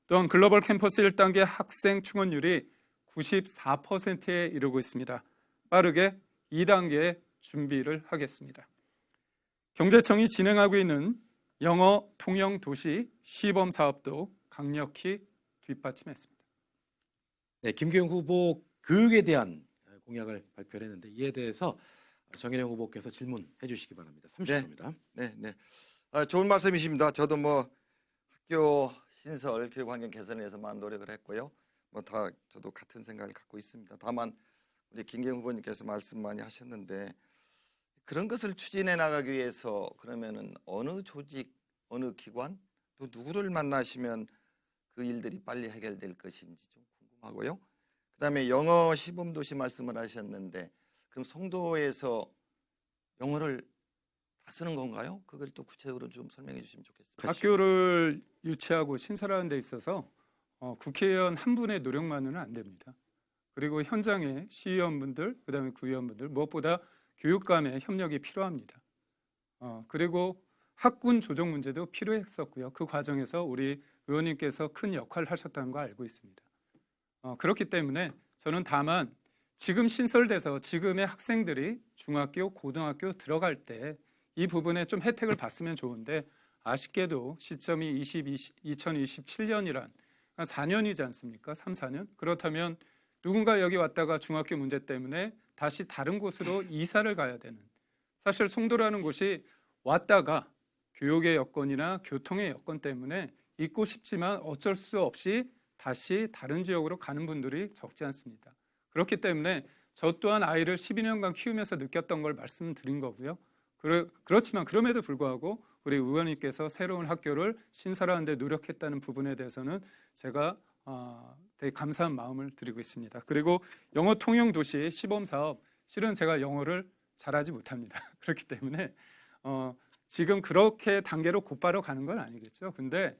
또한 글로벌 캠퍼스 1단계 학생 충원율이 94%에 이르고 있습니다. 빠르게 2단계의 준비를 하겠습니다. 경제청이 진행하고 있는 영어 통영 도시 시범 사업도 강력히 뒷받침했습니다. 네, 김기현 후보 교육에 대한 공약을 발표를 했는데 이에 대해서 정인영 후보께서 질문해 주시기 바랍니다. 30초입니다. 네. 좋은 말씀이십니다. 저도 학교 신설 교육 환경 개선에 위해서만 노력을 했고요. 저도 같은 생각을 갖고 있습니다. 다만 우리 김기현 후보님께서 말씀 많이 하셨는데 그런 것을 추진해 나가기 위해서 그러면은 어느 조직, 어느 기관, 또 누구를 만나시면 그 일들이 빨리 해결될 것인지 좀 궁금하고요. 그다음에 영어 시범도시 말씀을 하셨는데 그럼 송도에서 영어를 다 쓰는 건가요? 그걸 또 구체적으로 좀 설명해 주시면 좋겠습니다. 학교를 유치하고 신설하는 데 있어서 국회의원 한 분의 노력만으로는 안 됩니다. 그리고 현장의 시의원분들, 그다음에 구의원분들 무엇보다 교육 간의 협력이 필요합니다. 그리고 학군 조정 문제도 필요했었고요. 그 과정에서 우리 의원님께서 큰 역할을 하셨다는 거 알고 있습니다. 그렇기 때문에 저는 다만 지금 신설돼서 지금의 학생들이 중학교, 고등학교 들어갈 때 이 부분에 좀 혜택을 봤으면 좋은데 아쉽게도 시점이 2027년이란 한 4년이지 않습니까? 3, 4년? 그렇다면 누군가 여기 왔다가 중학교 문제 때문에 다시 다른 곳으로 이사를 가야 되는, 사실 송도라는 곳이 왔다가 교육의 여건이나 교통의 여건 때문에 있고 싶지만 어쩔 수 없이 다시 다른 지역으로 가는 분들이 적지 않습니다. 그렇기 때문에 저 또한 아이를 12년간 키우면서 느꼈던 걸 말씀드린 거고요. 그렇지만 그럼에도 불구하고 우리 의원님께서 새로운 학교를 신설하는 데 노력했다는 부분에 대해서는 제가 되게 감사한 마음을 드리고 있습니다. 그리고 영어 통용 도시 시범 사업, 실은 제가 영어를 잘하지 못합니다. 그렇기 때문에 지금 그렇게 단계로 곧바로 가는 건 아니겠죠. 근데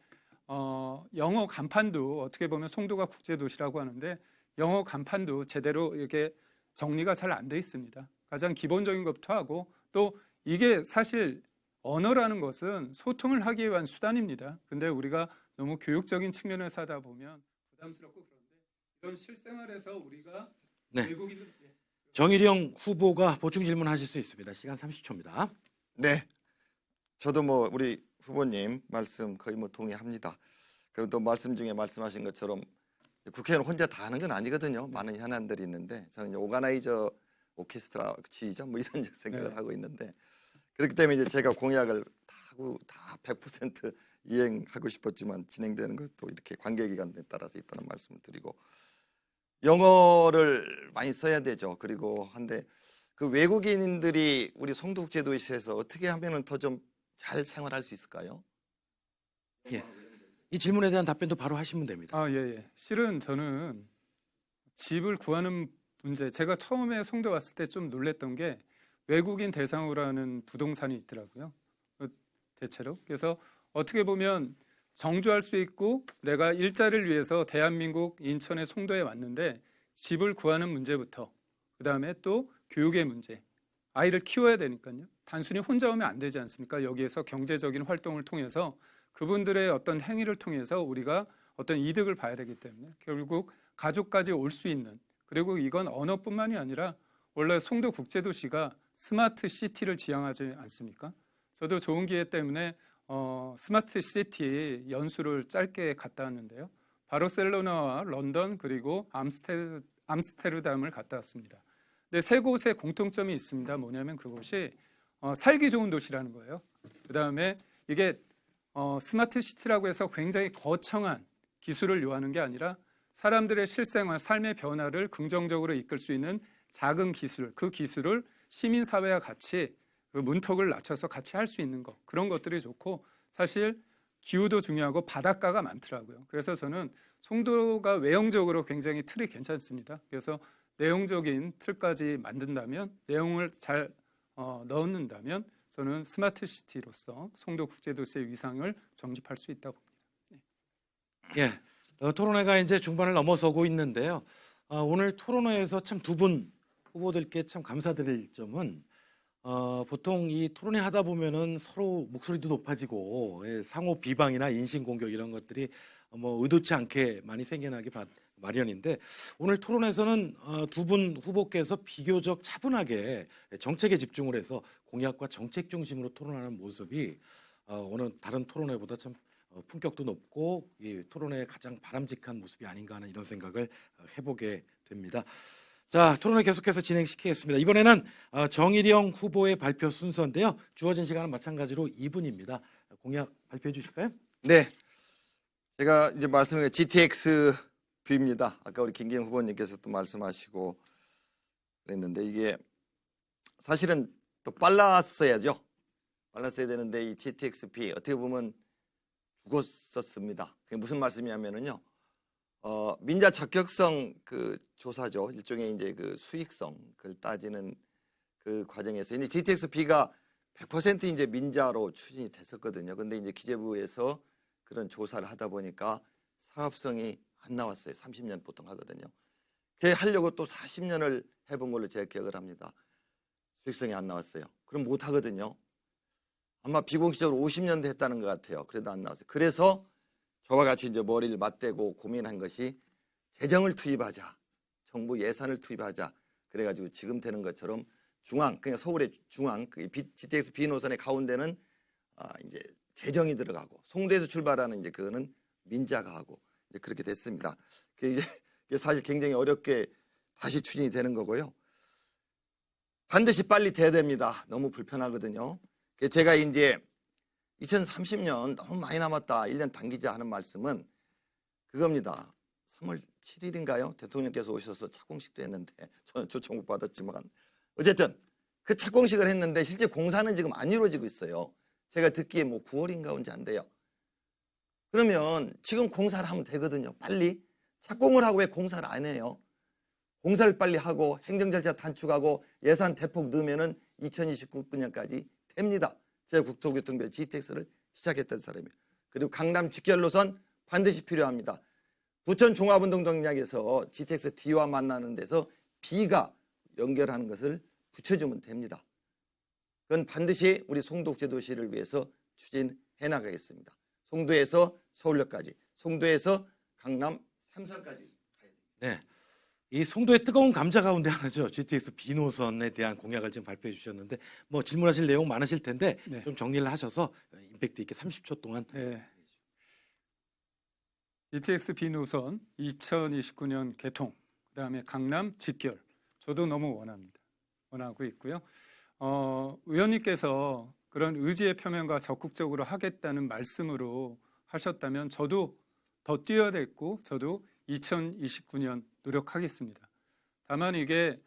영어 간판도 어떻게 보면 송도가 국제도시라고 하는데 영어 간판도 제대로 이렇게 정리가 잘 안 돼 있습니다. 가장 기본적인 것부터 하고, 또 이게 사실 언어라는 것은 소통을 하기 위한 수단입니다. 근데 우리가 너무 교육적인 측면에서 하다 보면 부담스럽고 그런데 이런 실생활에서 우리가 네. 외국인들 정일영 후보가 보충 질문하실 수 있습니다. 시간 30초입니다. 네, 저도 뭐 우리 후보님 말씀 거의 뭐 동의합니다. 그리고 또 말씀 중에 말씀하신 것처럼 국회의원 혼자 다 하는 건 아니거든요. 많은 현안들이 있는데 저는 오가나이저 오케스트라 지휘자 뭐 이런 생각을 네. 하고 있는데, 그렇기 때문에 이제 제가 공약을 다 하고 다 100% 이행하고 싶었지만 진행되는 것도 이렇게 관계기관에 따라서 있다는 말씀을 드리고, 영어를 많이 써야 되죠. 그리고 한데 그 외국인들이 우리 송도국제도시에서 어떻게 하면은 더 좀 잘 생활할 수 있을까요? 예. 이 질문에 대한 답변도 바로 하시면 됩니다. 예. 실은 저는 집을 구하는 문제, 제가 처음에 송도 왔을 때 좀 놀랬던 게 외국인 대상으로 하는 부동산이 있더라고요. 대체로. 그래서 어떻게 보면 정주할 수 있고 내가 일자리를 위해서 대한민국 인천의 송도에 왔는데 집을 구하는 문제부터, 그다음에 또 교육의 문제, 아이를 키워야 되니까요. 단순히 혼자 오면 안 되지 않습니까? 여기에서 경제적인 활동을 통해서 그분들의 어떤 행위를 통해서 우리가 어떤 이득을 봐야 되기 때문에 결국 가족까지 올 수 있는, 그리고 이건 언어뿐만이 아니라 원래 송도 국제도시가 스마트 시티를 지향하지 않습니까? 저도 좋은 기회 때문에 스마트 시티 연수를 짧게 갔다 왔는데요. 바르셀로나와 런던 그리고 암스테르담을 갔다 왔습니다. 근데 세 곳에 공통점이 있습니다. 뭐냐면 그곳이 살기 좋은 도시라는 거예요. 그다음에 이게 스마트 시티라고 해서 굉장히 거창한 기술을 요하는 게 아니라 사람들의 실생활, 삶의 변화를 긍정적으로 이끌 수 있는 작은 기술, 그 기술을 시민사회와 같이 그 문턱을 낮춰서 같이 할 수 있는 것, 그런 것들이 좋고, 사실 기후도 중요하고 바닷가가 많더라고요. 그래서 저는 송도가 외형적으로 굉장히 틀이 괜찮습니다. 그래서 내용적인 틀까지 만든다면, 내용을 잘 넣는다면 저는 스마트 시티로서 송도 국제도시의 위상을 정립할 수 있다고 봅니다. 예. 토론회가 이제 중반을 넘어서고 있는데요. 오늘 토론회에서 참 두 분 후보들께 참 감사드릴 점은 보통 이 토론회 하다 보면은 서로 목소리도 높아지고 상호 비방이나 인신 공격 이런 것들이 뭐 의도치 않게 많이 생겨나기 마련인데, 오늘 토론에서는 두 분 후보께서 비교적 차분하게 정책에 집중을 해서 공약과 정책 중심으로 토론하는 모습이 어느 다른 토론회보다 참 품격도 높고 이 토론회의 가장 바람직한 모습이 아닌가 하는 이런 생각을 해보게 됩니다. 자, 토론회 계속해서 진행시키겠습니다. 이번에는 정일영 후보의 발표 순서인데요. 주어진 시간은 마찬가지로 2분입니다. 공약 발표해 주실까요? 네, 제가 이제 말씀드린 GTX B입니다. 아까 우리 김기현 후보님께서 또 말씀하시고 그랬는데 이게 사실은 또 빨랐어야죠. 빨랐어야 되는데 이 GTX B 어떻게 보면 죽었었습니다. 그게 무슨 말씀이냐면은요. 민자 적격성 그 조사죠. 일종의 이제 그 수익성 그걸 따지는 그 과정에서 이제 GTX B가 100% 이제 민자로 추진이 됐었거든요. 근데 이제 기재부에서 그런 조사를 하다 보니까 사업성이 안 나왔어요. 30년 보통 하거든요. 그게 하려고 또 40년을 해본 걸로 제가 기억을 합니다. 수익성이 안 나왔어요. 그럼 못 하거든요. 아마 비공식적으로 50년도 했다는 것 같아요. 그래도 안 나왔어요. 그래서 저와 같이 이제 머리를 맞대고 고민한 것이 재정을 투입하자, 정부 예산을 투입하자. 그래가지고 지금 되는 것처럼 중앙, 그냥 서울의 중앙, 그 GTX B 노선의 가운데는 이제 재정이 들어가고, 송도에서 출발하는 이제 그거는 민자가 하고, 이제 그렇게 됐습니다. 이게 사실 굉장히 어렵게 다시 추진이 되는 거고요. 반드시 빨리 돼야 됩니다. 너무 불편하거든요. 제가 이제 2030년 너무 많이 남았다. 1년 당기자 하는 말씀은 그겁니다. 3월 7일인가요? 대통령께서 오셔서 착공식도 했는데 저는 초청 못 받았지만 어쨌든 그 착공식을 했는데 실제 공사는 지금 안 이루어지고 있어요. 제가 듣기에 뭐 9월인가 언제 안 돼요. 그러면 지금 공사를 하면 되거든요. 빨리. 착공을 하고 왜 공사를 안 해요? 공사를 빨리 하고 행정절차 단축하고 예산 대폭 넣으면은 2029년까지 됩니다. 제가 국토교통부 GTX를 시작했던 사람이에요. 그리고 강남 직결 노선 반드시 필요합니다. 부천 종합운동장역에서 GTX D와 만나는 데서 B가 연결하는 것을 붙여주면 됩니다. 그건 반드시 우리 송도국제도시를 위해서 추진해 나가겠습니다. 송도에서 서울역까지, 송도에서 강남 3선까지 가야 됩니다. 네. 이 송도의 뜨거운 감자 가운데 하나죠. GTX B 노선에 대한 공약을 지금 발표해 주셨는데 뭐 질문하실 내용 많으실 텐데 네. 좀 정리를 하셔서 임팩트 있게 30초 동안. 네. GTX B 노선 2029년 개통, 그다음에 강남 직결. 저도 너무 원하고 있고요. 의원님께서 그런 의지의 표명과 적극적으로 하겠다는 말씀으로 하셨다면 저도 더 뛰어야 됐고 저도 2029년 노력하겠습니다. 다만 이게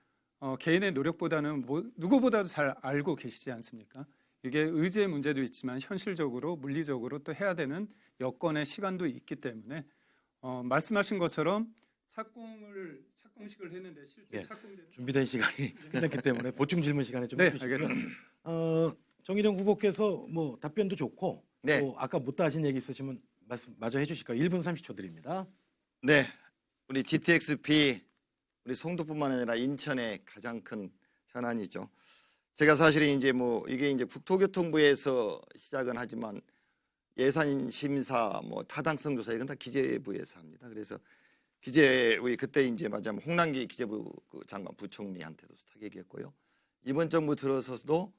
개인의 노력보다는 누구보다도 잘 알고 계시지 않습니까? 이게 의지의 문제도 있지만 현실적으로 물리적으로 또 해야 되는 여건의 시간도 있기 때문에 말씀하신 것처럼 착공식을 했는데 실제 예, 착공되는 준비된 시간이 끝났기 때문에 보충 질문 시간에 좀 네, 해주시고요. 알겠습니다. 정일영 후보께서 뭐 답변도 좋고 네. 또 아까 못다 하신 얘기 있으시면 말씀 마저 해주실까요? 1분 30초 드립니다. 네, 우리 GTX-B 우리 송도뿐만 아니라 인천의 가장 큰 현안이죠. 제가 사실 이제 뭐 이게 이제 국토교통부에서 시작은 하지만 예산 심사, 뭐 타당성 조사 이건 다 기재부에서 합니다. 그래서 우리 그때 이제 맞아면 홍남기 기재부 장관 부총리한테도 수탁 얘기했고요. 이번 정부 들어서도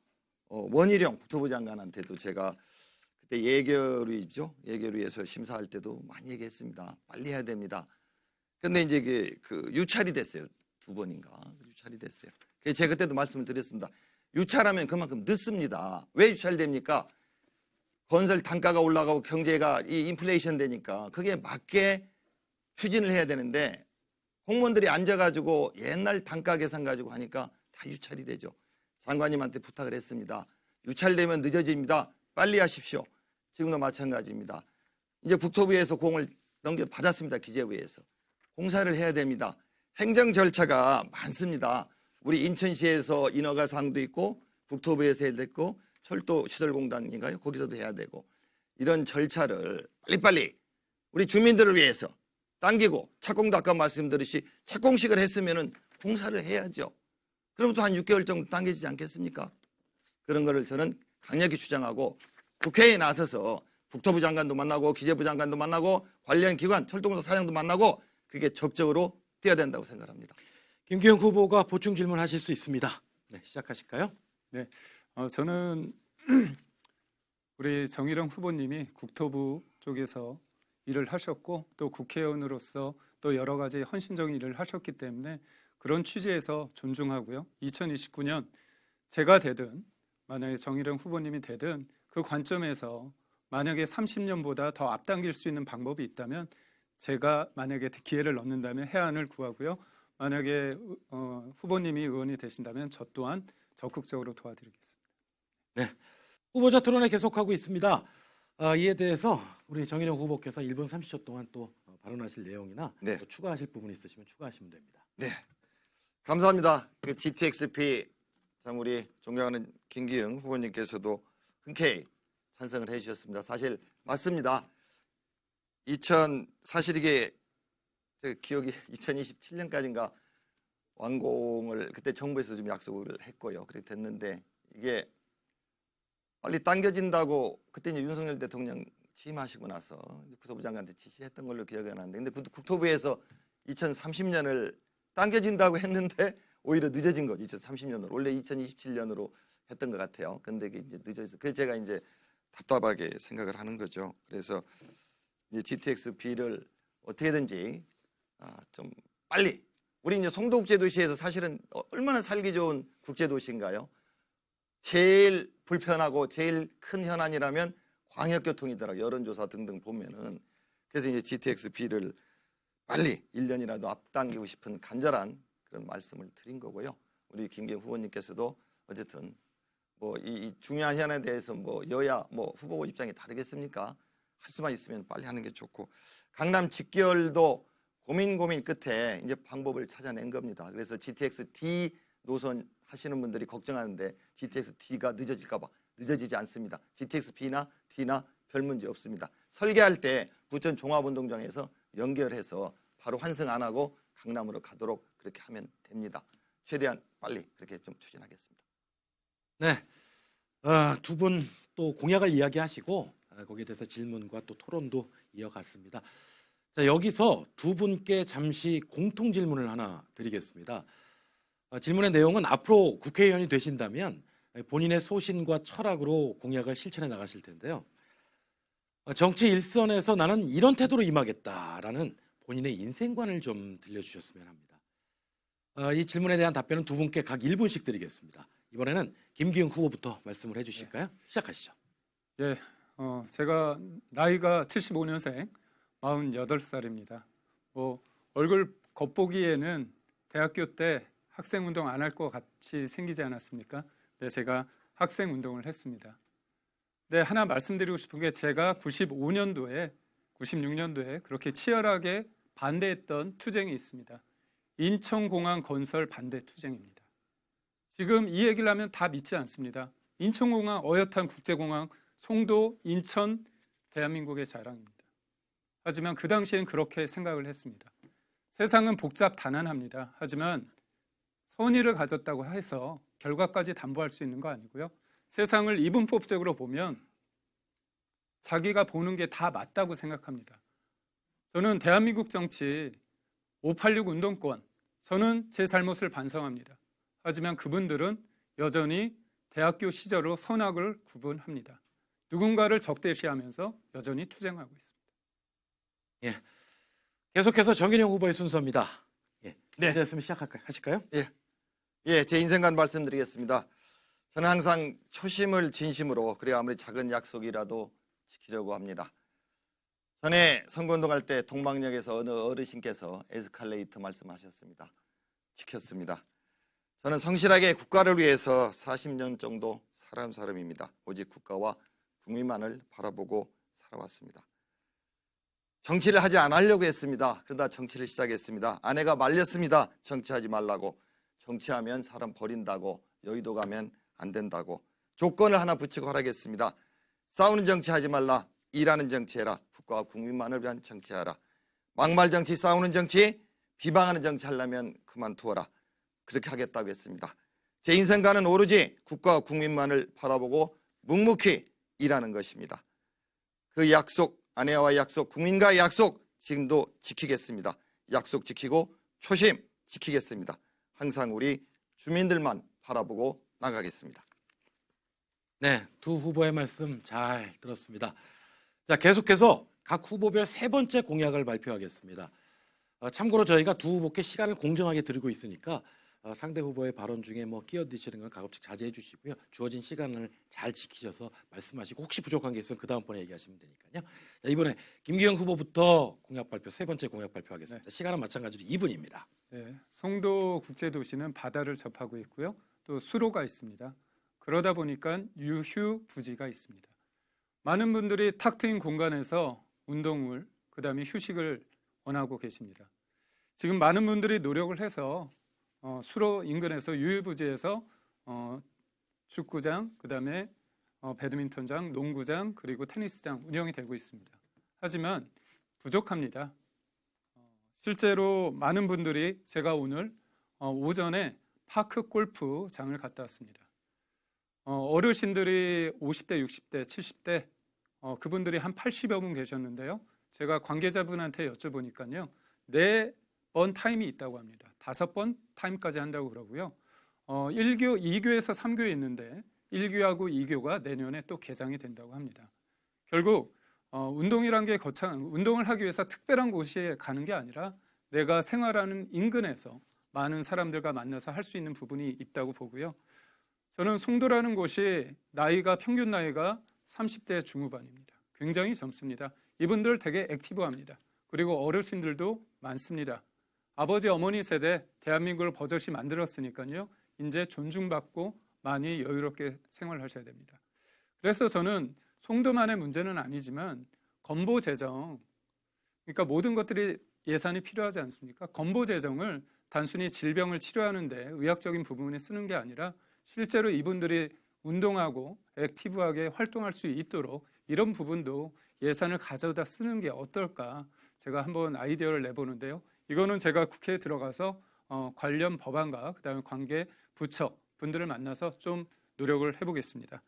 원희룡 국토부 장관한테도 제가 그때 예결위에서 심사할 때도 많이 얘기했습니다. 빨리 해야 됩니다. 근데 이제 그 유찰이 됐어요. 2번인가 유찰이 됐어요. 그래서 제가 그때도 말씀을 드렸습니다. 유찰하면 그만큼 늦습니다. 왜 유찰됩니까? 건설 단가가 올라가고 경제가 이 인플레이션 되니까 그게 맞게 추진을 해야 되는데 공무원들이 앉아가지고 옛날 단가 계산 가지고 하니까 다 유찰이 되죠. 장관님한테 부탁을 했습니다. 유찰되면 늦어집니다. 빨리 하십시오. 지금도 마찬가지입니다. 이제 국토부에서 공을 넘겨받았습니다. 기재부에서. 공사를 해야 됩니다. 행정 절차가 많습니다. 우리 인천시에서 인허가 사항도 있고 국토부에서 해야 되고 철도시설공단인가요? 거기서도 해야 되고 이런 절차를 빨리빨리 우리 주민들을 위해서 당기고 착공도 아까 말씀드렸듯이 착공식을 했으면 공사를 해야죠. 그럼 또 한 6개월 정도 당겨지지 않겠습니까? 그런 거를 저는 강력히 주장하고 국회에 나서서 국토부 장관도 만나고 기재부 장관도 만나고 관련 기관 철도공사 사장도 만나고 그게 적극적으로 뛰어야 된다고 생각합니다. 김기현 후보가 보충 질문하실 수 있습니다. 네, 시작하실까요? 네, 저는 우리 정일영 후보님이 국토부 쪽에서 일을 하셨고 또 국회의원으로서 또 여러 가지 헌신적인 일을 하셨기 때문에 그런 취지에서 존중하고요. 2029년 제가 되든 만약에 정일영 후보님이 되든 그 관점에서 만약에 30년보다 더 앞당길 수 있는 방법이 있다면 제가 만약에 기회를 얻는다면 해안을 구하고요. 만약에 후보님이 의원이 되신다면 저 또한 적극적으로 도와드리겠습니다. 네, 후보자 토론회 계속하고 있습니다. 이에 대해서 우리 정일영 후보께서 1분 30초 동안 또 발언하실 내용이나 네. 또 추가하실 부분이 있으시면 추가하시면 됩니다. 네, 감사합니다. 그 GTX-B 참 우리 존경하는 김기현 후보님께서도 흔쾌히 찬성을 해주셨습니다. 사실 맞습니다. 사실 이게 제 기억이 2027년까지인가 완공을 그때 정부에서 좀 약속을 했고요. 그렇게 됐는데 이게 빨리 당겨진다고 그때 이제 윤석열 대통령 취임하시고 나서 국토부 장관한테 지시했던 걸로 기억이 나는데 근데 국토부에서 2030년을 당겨진다고 했는데 오히려 늦어진 거죠. 2030년으로 원래 2027년으로 했던 것 같아요. 근데 이게 이제 늦어져서 그래서 제가 이제 답답하게 생각을 하는 거죠. 그래서 이제 GTX-B를 어떻게든지 좀 빨리 우리 이제 송도국제도시에서 사실은 얼마나 살기 좋은 국제도시인가요? 제일 불편하고 제일 큰 현안이라면 광역교통이더라고요. 여론조사 등등 보면은. 그래서 이제 GTX-B를 빨리 1년이라도 앞당기고 싶은 간절한 그런 말씀을 드린 거고요. 우리 김기현 후보님께서도 어쨌든 뭐 이 중요한 현안에 대해서 뭐 여야 뭐 후보 입장이 다르겠습니까? 할 수만 있으면 빨리 하는 게 좋고, 강남 직결도 고민 끝에 이제 방법을 찾아낸 겁니다. 그래서 GTX-D 노선 하시는 분들이 걱정하는데 GTX-D가 늦어질까 봐 늦어지지 않습니다. GTX-B나 D나 별 문제 없습니다. 설계할 때 부천 종합운동장에서 연결해서 바로 환승 안 하고 강남으로 가도록 그렇게 하면 됩니다. 최대한 빨리 그렇게 좀 추진하겠습니다. 네, 두 분 또 공약을 이야기하시고 거기에 대해서 질문과 또 토론도 이어갔습니다. 자, 여기서 두 분께 잠시 공통 질문을 하나 드리겠습니다. 질문의 내용은 앞으로 국회의원이 되신다면 본인의 소신과 철학으로 공약을 실천해 나가실 텐데요. 정치 일선에서 나는 이런 태도로 임하겠다라는 본인의 인생관을 좀 들려주셨으면 합니다. 이 질문에 대한 답변은 두 분께 각 1분씩 드리겠습니다. 이번에는 김기현 후보부터 말씀을 해주실까요? 시작하시죠. 예, 제가 나이가 75년생 48살입니다. 뭐 얼굴 겉보기에는 대학교 때 학생운동 안 할 것 같이 생기지 않았습니까? 네, 제가 학생운동을 했습니다. 네, 하나 말씀드리고 싶은 게 제가 96년도에 그렇게 치열하게 반대했던 투쟁이 있습니다. 인천공항 건설 반대 투쟁입니다. 지금 이 얘기를 하면 다 믿지 않습니다. 인천공항, 어엿한 국제공항, 송도, 인천, 대한민국의 자랑입니다. 하지만 그 당시엔 그렇게 생각을 했습니다. 세상은 복잡다난합니다. 하지만 선의를 가졌다고 해서 결과까지 담보할 수 있는 거 아니고요. 세상을 이분법적으로 보면 자기가 보는 게 다 맞다고 생각합니다. 저는 대한민국 정치 586 운동권, 저는 제 잘못을 반성합니다. 하지만 그분들은 여전히 대학교 시절로 선악을 구분합니다. 누군가를 적대시하면서 여전히 투쟁하고 있습니다. 예, 계속해서 정인영 후보의 순서입니다. 예, 네. 이제였으면 하실까요? 예, 제 인생관 말씀드리겠습니다. 저는 항상 초심을 진심으로, 그래야 아무리 작은 약속이라도 지키려고 합니다. 전에 선거운동할 때 동방역에서 어느 어르신께서 에스컬레이터 말씀하셨습니다. 지켰습니다. 저는 성실하게 국가를 위해서 40년 정도 살아온 사람입니다. 오직 국가와 국민만을 바라보고 살아왔습니다. 정치를 하지 않으려고 했습니다. 그러다 정치를 시작했습니다. 아내가 말렸습니다. 정치하지 말라고. 정치하면 사람 버린다고, 여의도 가면 안 된다고. 조건을 하나 붙이고 하라겠습니다. 싸우는 정치하지 말라. 일하는 정치해라. 국가와 국민만을 위한 정치하라. 막말 정치, 싸우는 정치, 비방하는 정치 하려면 그만두어라. 그렇게 하겠다고 했습니다. 제 인생관은 오로지 국가와 국민만을 바라보고 묵묵히 일하는 것입니다. 그 약속, 아내와의 약속, 국민과의 약속 지금도 지키겠습니다. 약속 지키고 초심 지키겠습니다. 항상 우리 주민들만 바라보고 나가겠습니다. 네, 두 후보의 말씀 잘 들었습니다. 자, 계속해서 각 후보별 세 번째 공약을 발표하겠습니다. 참고로 저희가 두 후보께 시간을 공정하게 드리고 있으니까 상대 후보의 발언 중에 뭐 끼어드시는 건 가급적 자제해 주시고요. 주어진 시간을 잘 지키셔서 말씀하시고 혹시 부족한 게 있으면 그 다음번에 얘기하시면 되니까요. 자, 이번에 김기현 후보부터 공약 발표, 세 번째 공약 발표하겠습니다. 네. 시간은 마찬가지로 2분입니다. 네, 송도 국제도시는 바다를 접하고 있고요. 또 수로가 있습니다. 그러다 보니까 유휴부지가 있습니다. 많은 분들이 탁 트인 공간에서 운동을, 그 다음에 휴식을 원하고 계십니다. 지금 많은 분들이 노력을 해서 수로 인근에서 유휴부지에서 축구장, 그 다음에 배드민턴장, 농구장, 그리고 테니스장 운영이 되고 있습니다. 하지만 부족합니다. 실제로 많은 분들이, 제가 오늘 오전에 파크 골프장을 갔다 왔습니다. 어르신들이 50대, 60대, 70대 그분들이 한 80여 분 계셨는데요. 제가 관계자분한테 여쭤보니까요. 4번 타임이 있다고 합니다. 5번 타임까지 한다고 그러고요. 1교, 2교에서 3교에 있는데 1교하고 2교가 내년에 또 개장이 된다고 합니다. 결국 운동이란 게 운동을 하기 위해서 특별한 곳에 가는 게 아니라 내가 생활하는 인근에서 많은 사람들과 만나서 할 수 있는 부분이 있다고 보고요. 저는 송도라는 곳이 평균 나이가 30대 중후반입니다. 굉장히 젊습니다. 이분들 되게 액티브합니다. 그리고 어르신들도 많습니다. 아버지 어머니 세대 대한민국을 버젓이 만들었으니까요. 이제 존중받고 많이 여유롭게 생활하셔야 됩니다. 그래서 저는 송도만의 문제는 아니지만 건보 재정, 그러니까 모든 것들이 예산이 필요하지 않습니까? 건보 재정을 단순히 질병을 치료하는데 의학적인 부분에 쓰는 게 아니라 실제로 이분들이 운동하고 액티브하게 활동할 수 있도록 이런 부분도 예산을 가져다 쓰는 게 어떨까 제가 한번 아이디어를 내보는데요. 이거는 제가 국회에 들어가서 관련 법안과 그다음에 관계 부처 분들을 만나서 좀 노력을 해보겠습니다.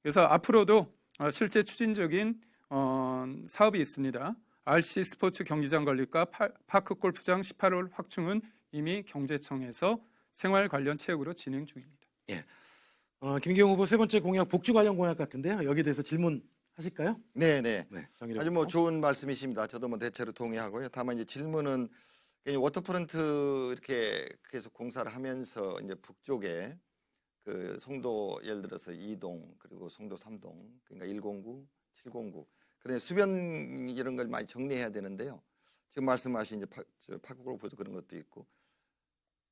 그래서 앞으로도 실제 추진적인 사업이 있습니다. RC 스포츠 경기장 건립과 파크 골프장 18홀 확충은 이미 경제청에서 생활 관련 체육으로 진행 중입니다. 예. 김기용 후보 세 번째 공약 복지 관련 공약 같은데요. 여기에 대해서 질문하실까요? 네네. 네, 정의를 아주 뭐 좋은 말씀이십니다. 저도 뭐 대체로 동의하고요. 다만 이제 질문은 워터프런트 이렇게 계속 공사를 하면서 이제 북쪽에 그 송도 예를 들어서 2동 그리고 송도 3동 그러니까 109, 709 그다음에 수변 이런 걸 많이 정리해야 되는데요. 지금 말씀하신 이제 파크골프도 그런 것도 있고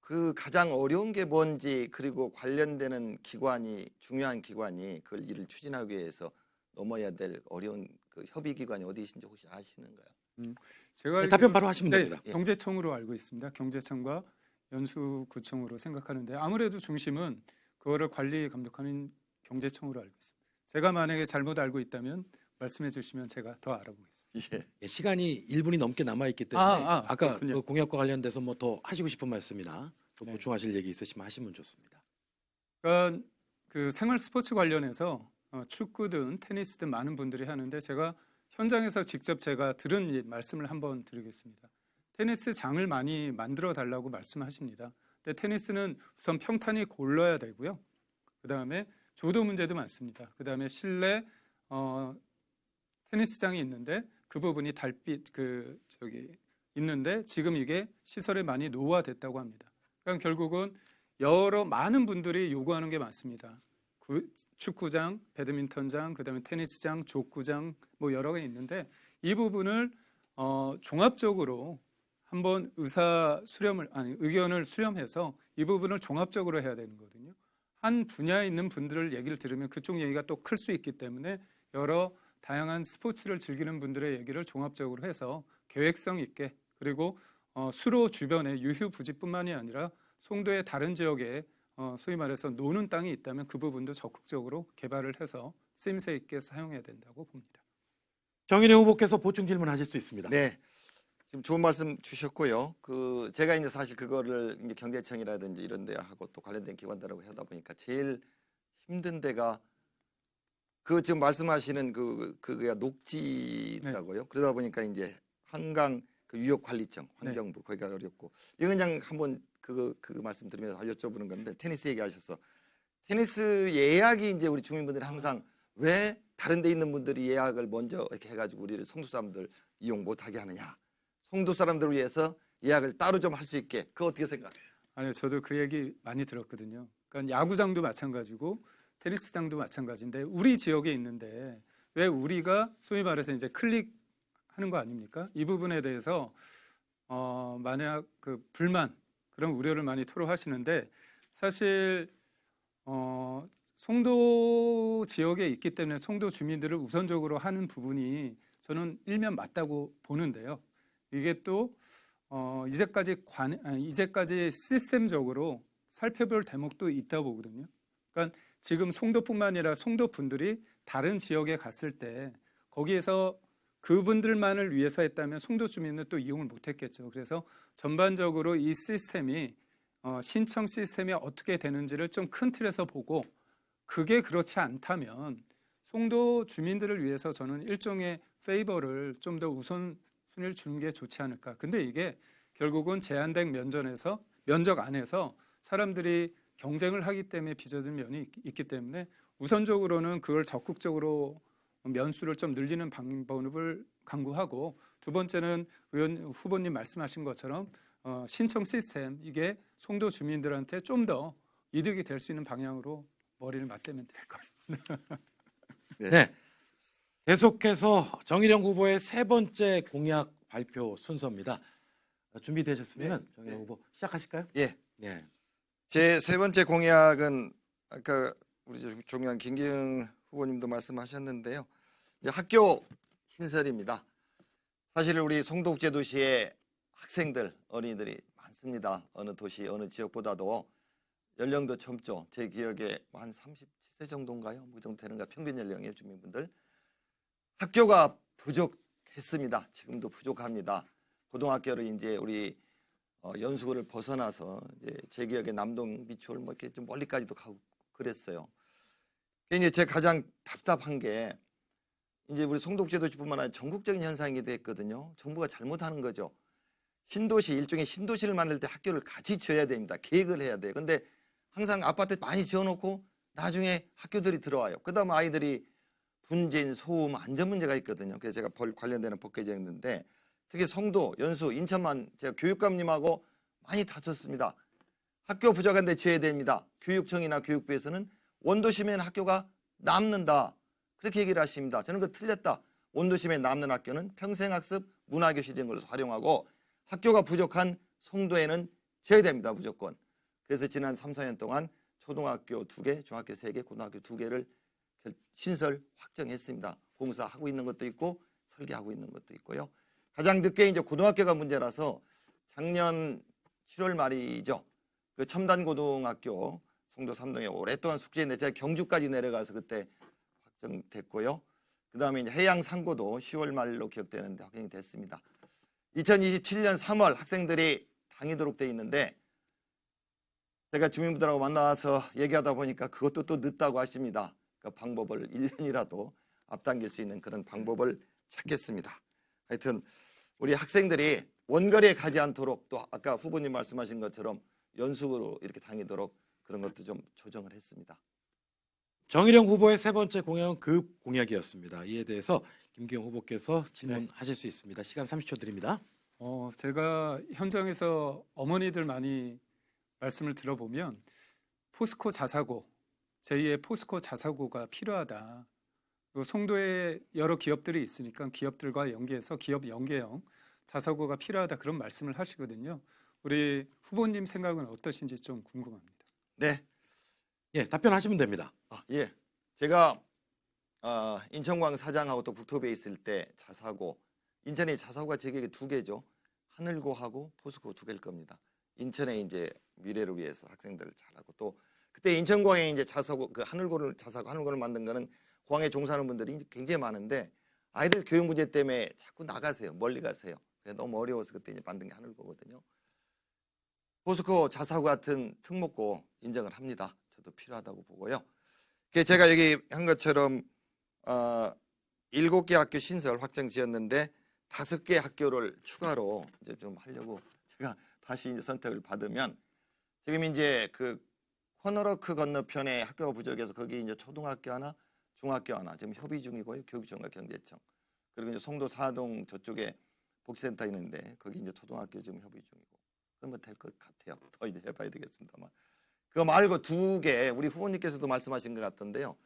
그 가장 어려운 게 뭔지 그리고 관련되는 기관이 중요한 기관이 그걸 일을 추진하기 위해서 넘어야 될 어려운 그 협의 기관이 어디신지 혹시 아시는가요? 제가 답변 바로 하시면 네, 됩니다. 경제청으로 알고 있습니다. 경제청과 연수구청으로 생각하는데 아무래도 중심은 그거를 관리 감독하는 경제청으로 알고 있습니다. 제가 만약에 잘못 알고 있다면 말씀해 주시면 제가 더 알아보겠습니다. 예. 예, 시간이 1분이 넘게 남아있기 때문에 아까 그렇군요. 그 공약과 관련돼서 뭐 더 하시고 싶은 말씀이나 또 네. 보충하실 얘기 있으시면 하시면 좋습니다. 그러니까 그 생활 스포츠 관련해서 축구든 테니스든 많은 분들이 하는데 제가 현장에서 직접 제가 들은 말씀을 한번 드리겠습니다. 테니스 장을 많이 만들어 달라고 말씀하십니다. 근데 테니스는 우선 평탄이 골라야 되고요. 그 다음에 조도 문제도 많습니다. 그 다음에 실내 테니스장이 있는데 그 부분이 달빛 있는데 지금 이게 시설에 많이 노후화됐다고 합니다. 그러니까 결국은 많은 분들이 요구하는 게 많습니다. 축구장, 배드민턴장, 그다음에 테니스장, 족구장 뭐 여러 개 있는데 이 부분을 종합적으로 한번 의견을 수렴해서 이 부분을 종합적으로 해야 되는 거거든요. 한 분야에 있는 분들을 얘기를 들으면 그쪽 얘기가 또 클 수 있기 때문에 여러 다양한 스포츠를 즐기는 분들의 얘기를 종합적으로 해서 계획성 있게 그리고 수로 주변의 유휴부지뿐만이 아니라 송도의 다른 지역에 소위 말해서 노는 땅이 있다면 그 부분도 적극적으로 개발을 해서 쓰임새 있게 사용해야 된다고 봅니다. 정인혜 후보께서 보충 질문하실 수 있습니다. 네. 지금 좋은 말씀 주셨고요. 제가 이제 사실 그거를 이제 경제청이라든지 이런 데하고 또 관련된 기관들하고 하다 보니까 제일 힘든 데가 지금 말씀하시는 그게 녹지라고요. 네. 그러다 보니까 이제 한강 유역관리청, 환경부 네. 거기가 어렵고 이거 그냥 한번 그 말씀 드리면서 여쭤보는 건데 테니스 얘기하셔서 테니스 예약이 이제 우리 주민분들이 항상 왜 다른 데 있는 분들이 예약을 먼저 이렇게 해가지고 우리를 송도 사람들 이용 못하게 하느냐. 송도 사람들을 위해서 예약을 따로 좀 할 수 있게 그거 어떻게 생각해요? 아니요, 저도 그 얘기 많이 들었거든요. 그러니까 야구장도 마찬가지고 테니스장도 마찬가지인데 우리 지역에 있는데 왜 우리가 소위 말해서 이제 클릭하는 거 아닙니까? 이 부분에 대해서 만약 그 불만 그런 우려를 많이 토로하시는데 사실 송도 지역에 있기 때문에 송도 주민들을 우선적으로 하는 부분이 저는 일면 맞다고 보는데요. 이게 또 이제까지 시스템적으로 살펴볼 대목도 있다 보거든요. 그러니까 지금 송도뿐만 아니라 송도 분들이 다른 지역에 갔을 때 거기에서 그분들만을 위해서 했다면 송도 주민은 또 이용을 못했겠죠. 그래서 전반적으로 이 시스템이 신청 시스템이 어떻게 되는지를 좀 큰 틀에서 보고 그게 그렇지 않다면 송도 주민들을 위해서 저는 일종의 페이버를 좀 더 우선순위를 주는 게 좋지 않을까. 근데 이게 결국은 제한된 면적 안에서 사람들이 경쟁을 하기 때문에 빚어진 면이 있기 때문에 우선적으로는 그걸 적극적으로 면수를 좀 늘리는 방법을 강구하고, 두 번째는 의원 후보님 말씀하신 것처럼 신청 시스템, 이게 송도 주민들한테 좀 더 이득이 될 수 있는 방향으로 머리를 맞대면 될 것 같습니다. 네. 계속해서 정일영 후보의 세 번째 공약 발표 순서입니다. 준비되셨으면 정일영 후보 시작하실까요? 예. 네. 제 세 번째 공약은 아까 우리 존경한 김기흥 후보님도 말씀하셨는데요. 이제 학교 신설입니다. 사실 우리 송도국제도시에 학생들, 어린이들이 많습니다. 어느 도시, 어느 지역보다도 연령도 젊죠. 제 기억에 한 37세 정도인가요? 그 정도 되는가, 평균 연령이에요, 주민분들. 학교가 부족했습니다. 지금도 부족합니다. 고등학교를 이제 우리 연수구를 벗어나서 이제 제 기억에 남동, 미추홀 뭐 이렇게 좀 멀리까지도 가고 그랬어요. 이제 제 가장 답답한 게 이제 우리 송도국제도시뿐만 아니라 전국적인 현상이 됐거든요. 정부가 잘못하는 거죠. 신도시, 일종의 신도시를 만들 때 학교를 같이 지어야 됩니다. 계획을 해야 돼요. 근데 항상 아파트 많이 지어놓고 나중에 학교들이 들어와요. 그 다음 아이들이 분진, 소음, 안전 문제가 있거든요. 그래서 제가 관련되는 법 개정했는데, 특히 송도, 연수, 인천만 제가 교육감님하고 많이 다퉜습니다. 학교 부족한데 지어야 됩니다. 교육청이나 교육부에서는 원도심에는 학교가 남는다, 그렇게 얘기를 하십니다. 저는 그거 틀렸다. 원도심에 남는 학교는 평생학습 문화교실 된 걸로 활용하고, 학교가 부족한 송도에는 지어야 됩니다. 무조건. 그래서 지난 3, 4년 동안 초등학교 2개, 중학교 3개, 고등학교 2개를 신설 확정했습니다. 공사하고 있는 것도 있고 설계하고 있는 것도 있고요. 가장 늦게 이제 고등학교가 문제라서 작년 7월 말이죠. 그 첨단고등학교 송도 3동에 오랫동안 숙제했는데 제가 경주까지 내려가서 그때 확정됐고요. 그 다음에 이제 해양상고도 10월 말로 기억되는데 확정이 됐습니다. 2027년 3월 학생들이 다니도록 돼 있는데, 제가 주민분들하고 만나서 얘기하다 보니까 그것도 또 늦다고 하십니다. 그 방법을 1년이라도 앞당길 수 있는 그런 방법을 찾겠습니다. 하여튼 우리 학생들이 원거리에 가지 않도록, 또 아까 후보님 말씀하신 것처럼 연수구로 이렇게 다니도록 그런 것도 좀 조정을 했습니다. 정일영 후보의 세 번째 공약은 그 공약이었습니다. 이에 대해서 김기영 후보께서 질문하실 수 있습니다. 시간 30초 드립니다. 제가 현장에서 어머니들 많이 말씀을 들어보면 포스코 자사고, 제2의 포스코 자사고가 필요하다. 그리고 송도에 여러 기업들이 있으니까 기업들과 연계해서 기업 연계형 자사고가 필요하다, 그런 말씀을 하시거든요. 우리 후보님 생각은 어떠신지 좀 궁금합니다. 네. 예, 답변하시면 됩니다. 예. 제가 인천광 사장하고 또 국토부에 있을 때 자사고, 인천에 자사고가 제 기억에 2개죠. 하늘고하고 포스코 2개일 겁니다. 인천에 이제 미래를 위해서 학생들을 잘하고, 또 그때 인천광에 이제 자사고, 그 하늘고를 자사고 하늘고를 만든 거는 공항에 종사하는 분들이 굉장히 많은데 아이들 교육 문제 때문에 자꾸 나가세요. 멀리 가세요. 너무 어려워서 그때 이제 만든 게 하늘고거든요. 포스코 자사고 같은 특목고 인정을 합니다. 저도 필요하다고 보고요. 제가 여기 한 것처럼 7개 학교 신설 확정 지었는데 5개 학교를 추가로 이제 좀 하려고 제가 다시 이제 선택을 받으면, 지금 이제 그 코너로크 건너편에 학교가 부족해서 거기 이제 초등학교 하나, 중학교 하나 지금 협의 중이고요. 교육청과 경제청. 그리고 이제 송도 사동 저쪽에 복지센터 있는데 거기 이제 초등학교 지금 협의 중이고, 그러면 될 것 같아요. 더 이제 해봐야 되겠습니다만. 그거 말고 2개, 우리 후보님께서도 말씀하신 것 같던데요.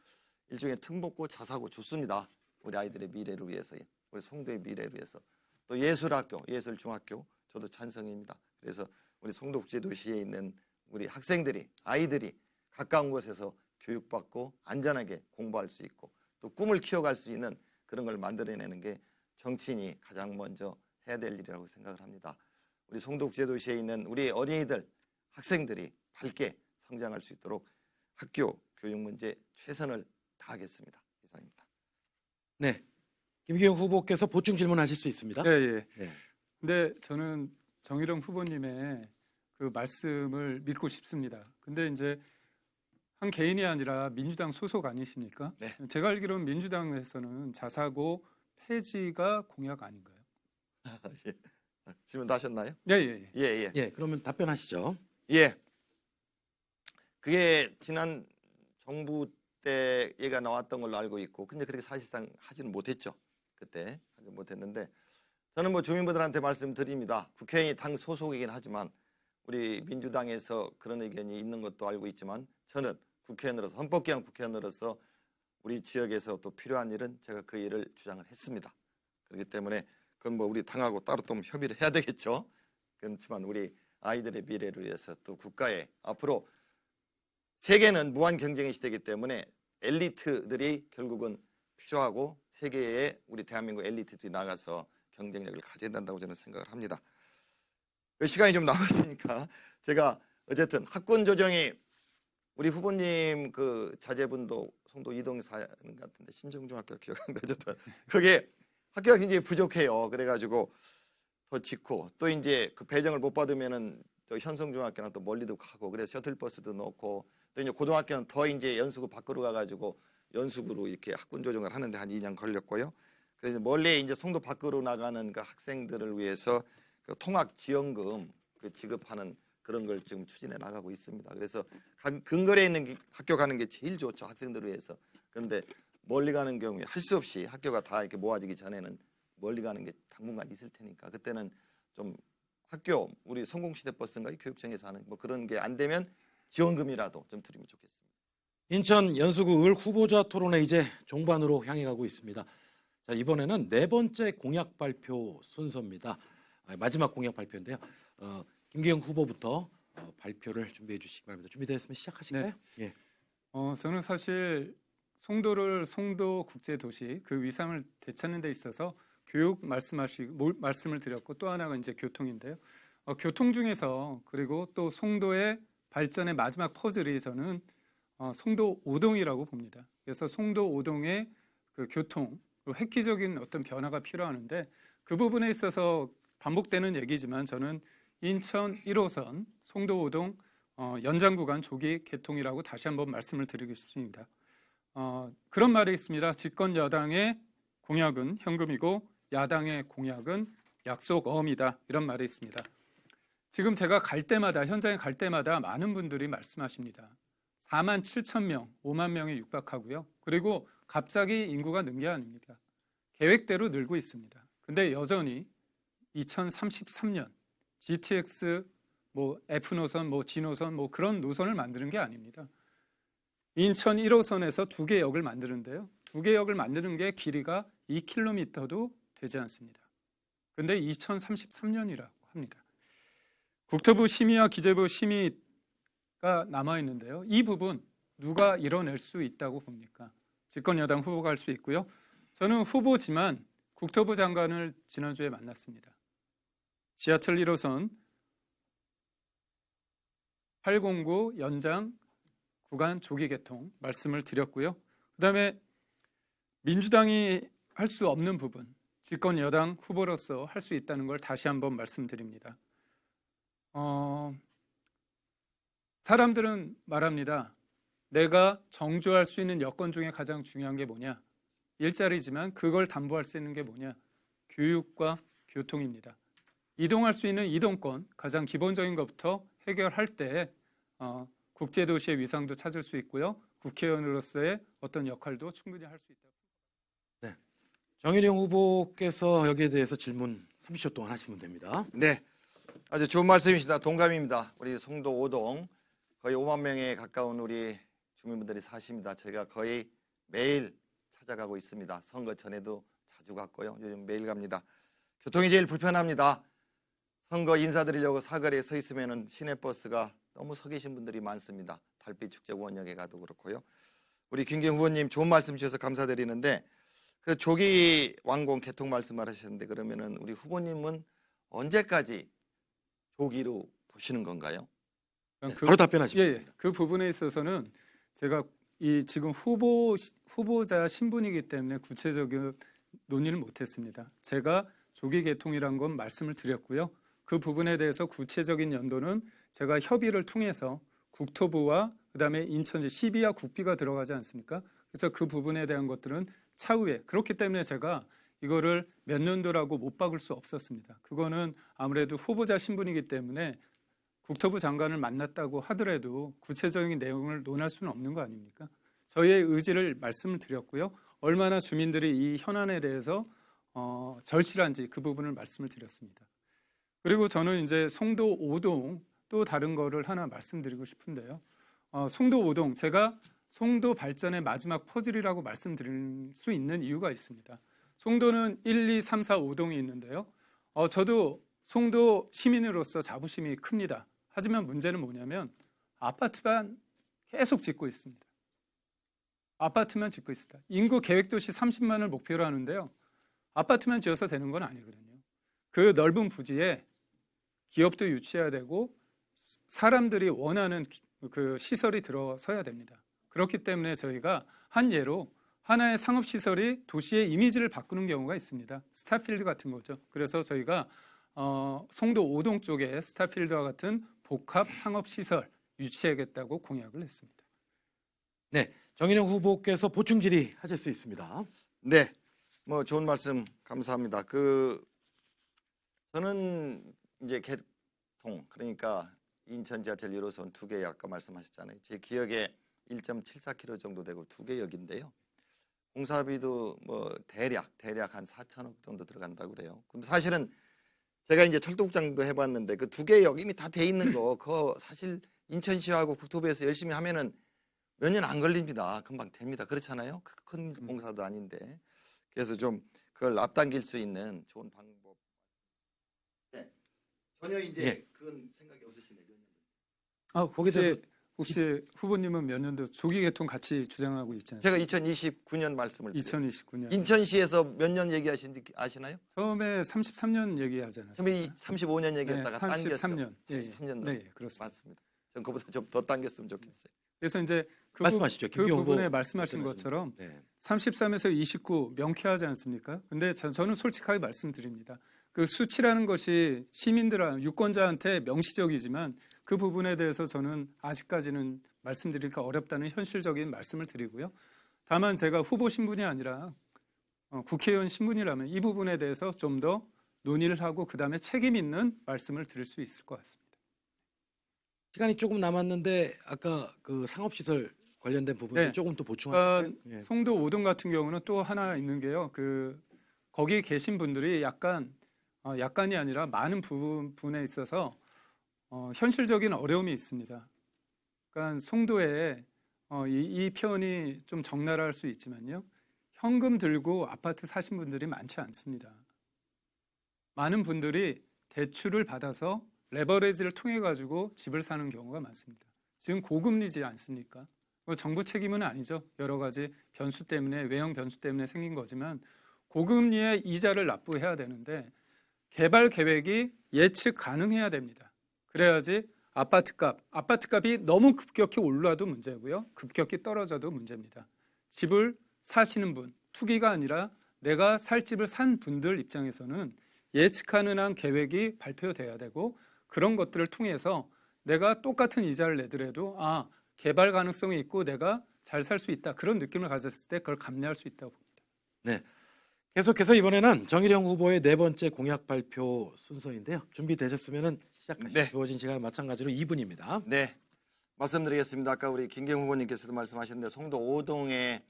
일종의 특목고 자사고 좋습니다. 우리 아이들의 미래를 위해서, 우리 송도의 미래를 위해서. 또 예술학교, 예술중학교 저도 찬성입니다. 그래서 우리 송도국제도시에 있는 우리 학생들이, 아이들이 가까운 곳에서 교육받고 안전하게 공부할 수 있고 또 꿈을 키워갈 수 있는 그런 걸 만들어내는 게 정치인이 가장 먼저 해야 될 일이라고 생각을 합니다. 우리 송도국제도시에 있는 우리 어린이들, 학생들이 밝게 성장할 수 있도록 학교 교육 문제 최선을 다하겠습니다. 이상입니다. 네, 김기영 후보께서 보충 질문하실 수 있습니다. 네. 네. 근데 저는 정일영 후보님의 그 말씀을 믿고 싶습니다. 근데 이제 한 개인이 아니라 민주당 소속 아니십니까? 네. 제가 알기로는 민주당에서는 자사고 폐지가 공약 아닌가요? 예. 질문 다 하셨나요? 예. 예, 그러면 답변하시죠. 예. 그게 지난 정부 그때 얘가 나왔던 걸로 알고 있고, 근데 그렇게 사실상 하지는 못했죠. 그때 하지 못했는데, 저는 뭐 주민분들한테 말씀드립니다. 국회의원이 당 소속이긴 하지만 우리 민주당에서 그런 의견이 있는 것도 알고 있지만, 저는 국회의원으로서, 헌법기관 국회의원으로서 우리 지역에서 또 필요한 일은 제가 그 일을 주장을 했습니다. 그렇기 때문에 그건 뭐 우리 당하고 따로 또 협의를 해야 되겠죠. 그렇지만 우리 아이들의 미래를 위해서, 또 국가의 앞으로 세계는 무한 경쟁의 시대이기 때문에 엘리트들이 결국은 필요하고, 세계에 우리 대한민국 엘리트들이 나가서 경쟁력을 가져야 된다고 저는 생각을 합니다. 시간이 좀 남았으니까 제가 어쨌든 학군 조정이, 우리 후보님 그 자제분도 송도 이동 사는 같은데 신정중학교 기억하는데, 어쨌든 그게 학교가 굉장히 부족해요. 그래가지고 더 짓고, 또 이제 그 배정을 못 받으면은 또 현성중학교나 또 멀리도 가고, 그래서 셔틀버스도 넣고, 또 이제 고등학교는 더 이제 연수구 밖으로 가가지고 연수구로 이렇게 학군 조정을 하는데 한 2년 걸렸고요. 그래서 멀리 이제 송도 밖으로 나가는 그 학생들을 위해서 그 통학 지원금 그 지급하는 그런 걸 지금 추진해 나가고 있습니다. 그래서 근거리에 있는 학교 가는 게 제일 좋죠, 학생들을 위해서. 그런데 멀리 가는 경우에 할 수 없이 학교가 다 이렇게 모아지기 전에는 멀리 가는 게 당분간 있을 테니까, 그때는 좀 학교, 우리 성공시대 버스인가 교육청에서 하는 뭐 그런 게 안 되면 지원금이라도 좀 드리면 좋겠습니다. 인천 연수구 을 후보자 토론회 이제 종반으로 향해 가고 있습니다. 자, 이번에는 네 번째 공약 발표 순서입니다. 마지막 공약 발표인데요. 김기영 후보부터 발표를 준비해 주시기 바랍니다. 준비되었으면 시작하실까요? 네. 예. 저는 사실 송도를 송도 국제도시 그 위상을 되찾는 데 있어서 교육 말씀을 드렸고, 또 하나가 이제 교통인데요. 교통 중에서, 그리고 또 송도의 발전의 마지막 퍼즐이 저는 송도 오동이라고 봅니다. 그래서 송도 오동의 그 교통, 획기적인 어떤 변화가 필요하는데, 그 부분에 있어서 반복되는 얘기지만 저는 인천 1호선 송도 오동 연장 구간 조기 개통이라고 다시 한번 말씀을 드리고 싶습니다. 그런 말이 있습니다. 집권 여당의 공약은 현금이고 야당의 공약은 약속어음이다, 이런 말이 있습니다. 지금 제가 갈 때마다, 현장에 갈 때마다 많은 분들이 말씀하십니다. 4만 7천 명, 5만 명에 육박하고요. 그리고 갑자기 인구가 는 게 아닙니다. 계획대로 늘고 있습니다. 근데 여전히 2033년 GTX, 뭐 F노선, 뭐 G노선, 뭐 그런 노선을 만드는 게 아닙니다. 인천 1호선에서 2개 역을 만드는데요. 2개 역을 만드는 게 길이가 2km도 되지 않습니다. 근데 2033년이라고 합니다. 국토부 심의와 기재부 심의가 남아 있는데요. 이 부분 누가 이뤄낼 수 있다고 봅니까? 집권 여당 후보가 할 수 있고요. 저는 후보지만 국토부 장관을 지난주에 만났습니다. 지하철 1호선 809 연장 구간 조기 개통 말씀을 드렸고요. 그다음에 민주당이 할 수 없는 부분, 집권 여당 후보로서 할 수 있다는 걸 다시 한번 말씀드립니다. 사람들은 말합니다. 내가 정주할 수 있는 여건 중에 가장 중요한 게 뭐냐? 일자리지만 그걸 담보할 수 있는 게 뭐냐? 교육과 교통입니다. 이동할 수 있는 이동권, 가장 기본적인 것부터 해결할 때 국제도시의 위상도 찾을 수 있고요. 국회의원으로서의 어떤 역할도 충분히 할 수 있다. 네. 정일영 후보께서 여기에 대해서 질문 30초 동안 하시면 됩니다. 네, 아주 좋은 말씀이시다. 동감입니다. 우리 송도 오동 거의 5만 명에 가까운 우리 주민분들이 사십니다. 제가 거의 매일 찾아가고 있습니다. 선거 전에도 자주 갔고요. 요즘 매일 갑니다. 교통이 제일 불편합니다. 선거 인사드리려고 사거리에 서 있으면은 시내버스가 너무 서 계신 분들이 많습니다. 달빛 축제 원역에 가도 그렇고요. 우리 김기영 후보님 좋은 말씀 주셔서 감사드리는데, 그 조기 완공 개통 말씀을 하셨는데, 그러면은 우리 후보님은 언제까지 조기로 보시는 건가요? 바로 답변하시면 예, 됩니다. 그 부분에 있어서는 제가 지금 후보자 신분이기 때문에 구체적인 논의를 못했습니다. 제가 조기 개통이란 건 말씀을 드렸고요. 그 부분에 대해서 구체적인 연도는 제가 협의를 통해서 국토부와 그다음에 인천시 시비와 국비가 들어가지 않습니까? 그래서 그 부분에 대한 것들은 차후에, 그렇기 때문에 제가 이거를 몇 년도라고 못 박을 수 없었습니다. 그거는 아무래도 후보자 신분이기 때문에 국토부 장관을 만났다고 하더라도 구체적인 내용을 논할 수는 없는 거 아닙니까? 저희의 의지를 말씀을 드렸고요. 얼마나 주민들이 이 현안에 대해서 절실한지 그 부분을 말씀을 드렸습니다. 그리고 저는 이제 송도 5동 또 다른 거를 하나 말씀드리고 싶은데요. 송도 5동, 제가 송도 발전의 마지막 퍼즐이라고 말씀드릴 수 있는 이유가 있습니다. 송도는 1, 2, 3, 4, 5동이 있는데요. 저도 송도 시민으로서 자부심이 큽니다. 하지만 문제는 뭐냐면 아파트만 계속 짓고 있습니다. 아파트만 짓고 있습니다. 인구 계획도시 30만을 목표로 하는데요. 아파트만 지어서 되는 건 아니거든요. 그 넓은 부지에 기업도 유치해야 되고 사람들이 원하는 그 시설이 들어서야 됩니다. 그렇기 때문에 저희가 한 예로 하나의 상업시설이 도시의 이미지를 바꾸는 경우가 있습니다. 스타필드 같은 거죠. 그래서 저희가 송도 5동 쪽에 스타필드와 같은 복합 상업시설 유치하겠다고 공약을 했습니다. 네, 정인영 후보께서 보충 질의하실 수 있습니다. 네, 뭐 좋은 말씀 감사합니다. 저는 이제 개통, 그러니까 인천 지하철 1호선 2개 아까 말씀하셨잖아요. 제 기억에 1.74km 정도 되고 2개 역인데요. 공사비도 뭐 대략 한 4천억 정도 들어간다고 그래요. 근데 사실은 제가 이제 철도국장도 해봤는데 그 2개 역 이미 다 돼 있는 거, 그거 사실 인천시하고 국토부에서 열심히 하면은 몇 년 안 걸립니다. 금방 됩니다. 그렇잖아요. 큰 공사도 아닌데. 그래서 좀 그걸 앞당길 수 있는 좋은 방법. 네. 전혀 이제 그건 생각이 없으시네요. 혹시 후보님은 몇 년도 조기 개통 같이 주장하고 있지 않습니까? 제가 2029년 말씀을 드렸어요. 2029년. 인천시에서 몇 년 얘기하신지 아시나요? 처음에 33년 얘기하지 않았습니까? 처음에 35년 얘기했다가 당겼죠. 33년. 33년. 네, 그렇습니다. 맞습니다. 전 그보다 좀 더 당겼으면 좋겠어요. 그래서 이제 말씀하시죠. 그 부분에 말씀하신 것처럼 네. 33에서 29 명쾌하지 않습니까? 근데 저는 솔직하게 말씀드립니다. 그 수치라는 것이 시민들, 유권자한테 명시적이지만 그 부분에 대해서 저는 아직까지는 말씀드리기가 어렵다는 현실적인 말씀을 드리고요. 다만 제가 후보 신분이 아니라 국회의원 신분이라면 이 부분에 대해서 좀 더 논의를 하고 그다음에 책임 있는 말씀을 드릴 수 있을 것 같습니다. 시간이 조금 남았는데 아까 그 상업시설 관련된 부분을 네. 조금 또 보충하실까요? 예. 송도 5동 같은 경우는 또 하나 있는 게요. 거기 계신 분들이 약간이 아니라 많은 부분에 있어서 현실적인 어려움이 있습니다. 그러니까 송도에 이 표현이 좀 적나라할 수 있지만요. 현금 들고 아파트 사신 분들이 많지 않습니다. 많은 분들이 대출을 받아서 레버리지를 통해 가지고 집을 사는 경우가 많습니다. 지금 고금리지 않습니까? 정부 책임은 아니죠. 여러 가지 변수 때문에, 외형 변수 때문에 생긴 거지만 고금리의 이자를 납부해야 되는데 개발 계획이 예측 가능해야 됩니다. 그래야지 아파트값이 너무 급격히 올라도 문제고요. 급격히 떨어져도 문제입니다. 집을 사시는 분, 투기가 아니라 내가 살 집을 산 분들 입장에서는 예측 가능한 계획이 발표돼야 되고 그런 것들을 통해서 내가 똑같은 이자를 내더라도 개발 가능성이 있고 내가 잘 살 수 있다. 그런 느낌을 가졌을 때 그걸 감내할 수 있다고 봅니다. 네. 계속해서 이번에는 정일영 후보의 네 번째 공약 발표 순서인데요. 준비되셨으면 시작하시죠. 네. 주어진 시간은 마찬가지로 2분입니다. 네, 말씀드리겠습니다. 아까 우리 김경호 후보님께서도 말씀하셨는데 송도 5동에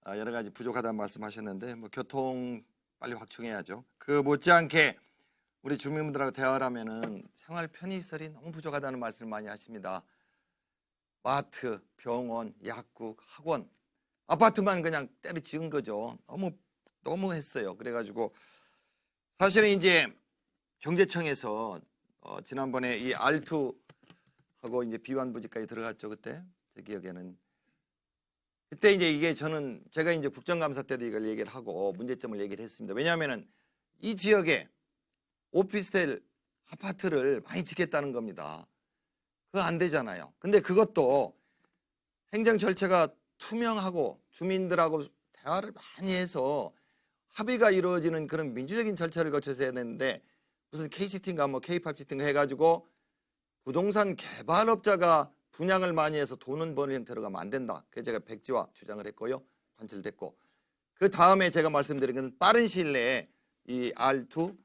여러 가지 부족하다는 말씀하셨는데 뭐 교통 빨리 확충해야죠. 그 못지않게 우리 주민분들하고 대화를 하면은 생활 편의시설이 너무 부족하다는 말씀을 많이 하십니다. 마트, 병원, 약국, 학원, 아파트만 그냥 때려 지은 거죠. 너무 했어요. 그래가지고 사실은 이제 경제청에서 지난번에 이 R2하고 이제 비완부지까지 들어갔죠. 그때 제 기억에는 그때 이제 이게 제가 이제 국정감사 때도 이걸 얘기를 하고 문제점을 얘기를 했습니다. 왜냐하면은 이 지역에 오피스텔 아파트를 많이 짓겠다는 겁니다. 그거 안 되잖아요. 근데 그것도 행정 절차가 투명하고 주민들하고 대화를 많이 해서 합의가 이루어지는 그런 민주적인 절차를 거쳐서 해야 되는데 무슨 KCT인가 뭐 K5CT인가 해가지고 부동산 개발업자가 분양을 많이 해서 돈은 버는 형태로 가면 안 된다. 그래서 제가 백지화 주장을 했고요. 관철됐고 그 다음에 제가 말씀드린 건 빠른 시일 내에 이 R2,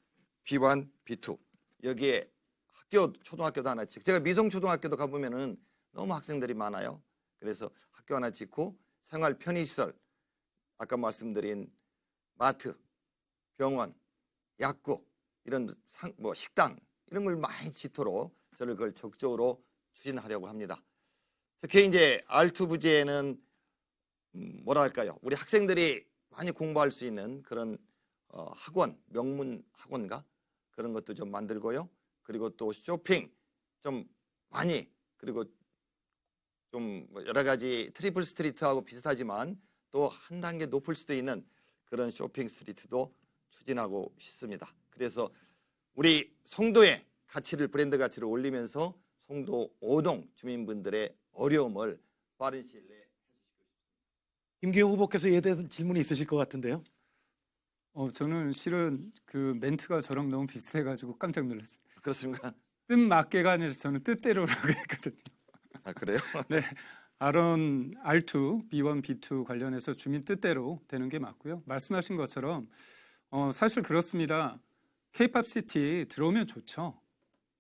B1, B2 여기에 초등학교도 하나 짓고 제가 미성초등학교도 가보면은 너무 학생들이 많아요. 그래서 학교 하나 짓고 생활 편의시설, 아까 말씀드린 마트, 병원, 약국, 이런 식당 이런 걸 많이 짓도록 저를 그걸 적극적으로 추진하려고 합니다. 특히 이제 R2 부지에는 뭐라 할까요? 우리 학생들이 많이 공부할 수 있는 그런 학원, 명문 학원가 그런 것도 좀 만들고요. 그리고 또 쇼핑 좀 많이, 그리고 좀 여러 가지 트리플 스트리트하고 비슷하지만 또 한 단계 높을 수도 있는 그런 쇼핑 스트리트도 추진하고 싶습니다. 그래서 우리 송도의 가치를, 브랜드 가치를 올리면서 송도 5동 주민분들의 어려움을 빠른 시일 내에. 김기현 후보께서 이에 대해서 질문이 있으실 것 같은데요. 저는 실은 그 멘트가 저랑 너무 비슷해가지고 깜짝 놀랐어요. 그렇습니까? 뜻맞게가 아니라 저는 뜻대로라고 했거든요. 아, 그래요? 네, R2, B1, B2 관련해서 주민 뜻대로 되는 게 맞고요. 말씀하신 것처럼 사실 그렇습니다. K-팝 시티 들어오면 좋죠.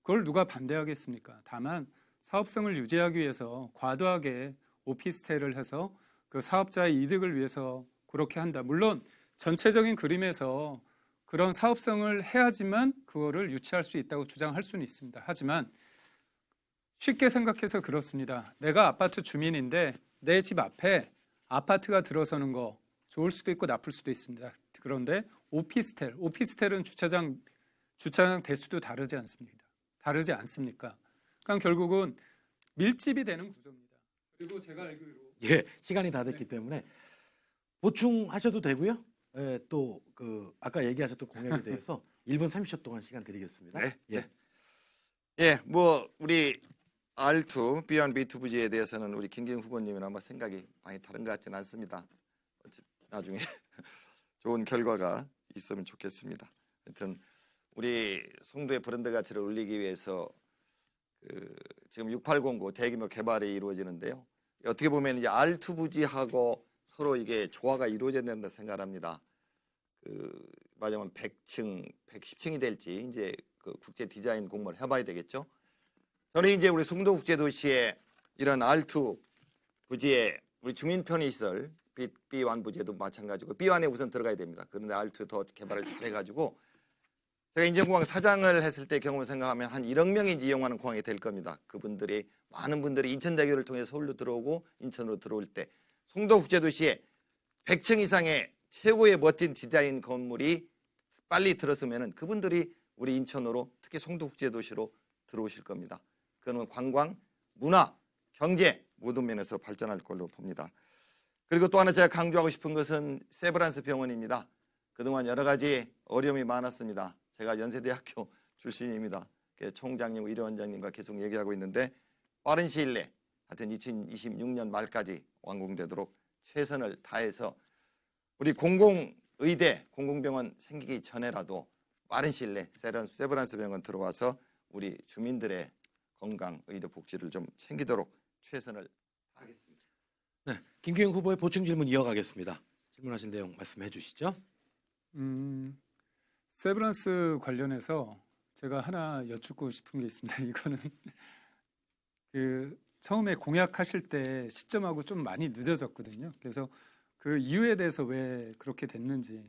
그걸 누가 반대하겠습니까? 다만 사업성을 유지하기 위해서 과도하게 오피스텔을 해서 그 사업자의 이득을 위해서 그렇게 한다. 물론 전체적인 그림에서 그런 사업성을 해야지만 그거를 유치할 수 있다고 주장할 수는 있습니다. 하지만 쉽게 생각해서 그렇습니다. 내가 아파트 주민인데 내 집 앞에 아파트가 들어서는 거 좋을 수도 있고 나쁠 수도 있습니다. 그런데 오피스텔은 주차장 대수도 다르지 않습니까? 그러니까 결국은 밀집이 되는 구조입니다. 그리고 제가 알기로 예, 시간이 다 됐기 때문에 보충하셔도 되고요. 예, 또 그 아까 얘기하셨던 공약에 대해서 1분 30초 동안 시간 드리겠습니다. 네. 예. 예, 뭐 우리 R2, B1, B2 부지에 대해서는 우리 김기현 후보님은 아마 생각이 많이 다른 것 같지는 않습니다. 나중에 좋은 결과가 있으면 좋겠습니다. 하여튼 우리 송도의 브랜드 가치를 올리기 위해서 지금 6809 대규모 개발이 이루어지는데요. 어떻게 보면 이제 R2 부지하고 서로 이게 조화가 이루어져야 된다 생각합니다. 말하자면 100층, 110층이 될지 이제 그 국제 디자인 공모를 해봐야 되겠죠. 저는 이제 우리 송도 국제도시에 이런 R2 부지에 우리 주민 편의시설 B1 부지에도 마찬가지고 B1에 우선 들어가야 됩니다. 그런데 R2 더 개발을 잘 해가지고 제가 인천공항 사장을 했을 때 경험을 생각하면 한 1억 명이 이용하는 공항이 될 겁니다. 그분들이 많은 분들이 인천대교를 통해 서울로 들어오고 인천으로 들어올 때 송도 국제도시에 100층 이상의 최고의 멋진 디자인 건물이 빨리 들어서면은 그분들이 우리 인천으로 특히 송도 국제도시로 들어오실 겁니다. 그는 관광, 문화, 경제 모든 면에서 발전할 걸로 봅니다. 그리고 또 하나 제가 강조하고 싶은 것은 세브란스 병원입니다. 그동안 여러 가지 어려움이 많았습니다. 제가 연세대학교 출신입니다. 총장님, 의료원장님과 계속 얘기하고 있는데 빠른 시일 내 하여튼 2026년 말까지 완공되도록 최선을 다해서 우리 공공의대, 공공병원 생기기 전에라도 빠른 시일 내 세브란스 병원 들어와서 우리 주민들의 건강, 의료, 복지를 좀 챙기도록 최선을 다하겠습니다. 네, 김기현 후보의 보충 질문 이어가겠습니다. 질문하신 내용 말씀해 주시죠. 세브란스 관련해서 제가 하나 여쭙고 싶은 게 있습니다. 이거는 처음에 공약하실 때 시점하고 좀 많이 늦어졌거든요. 그래서 그 이유에 대해서 왜 그렇게 됐는지,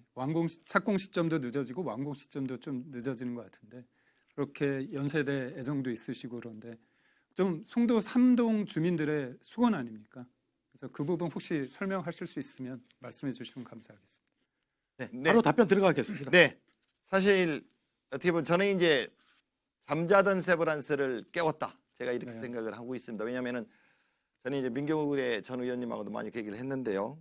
착공 시점도 늦어지고 완공 시점도 좀 늦어지는 것 같은데 그렇게 연세대 애정도 있으시고 그런데 좀 송도 3동 주민들의 수건 아닙니까? 그래서 그 부분 혹시 설명하실 수 있으면 말씀해 주시면 감사하겠습니다. 네, 바로 답변 들어가겠습니다. 네, 사실 어떻게 보면 저는 이제 잠자던 세브란스를 깨웠다. 제가 이렇게 네. 생각을 하고 있습니다. 왜냐하면은 저는 이제 민경욱의 전 의원님하고도 많이 그 얘기를 했는데요.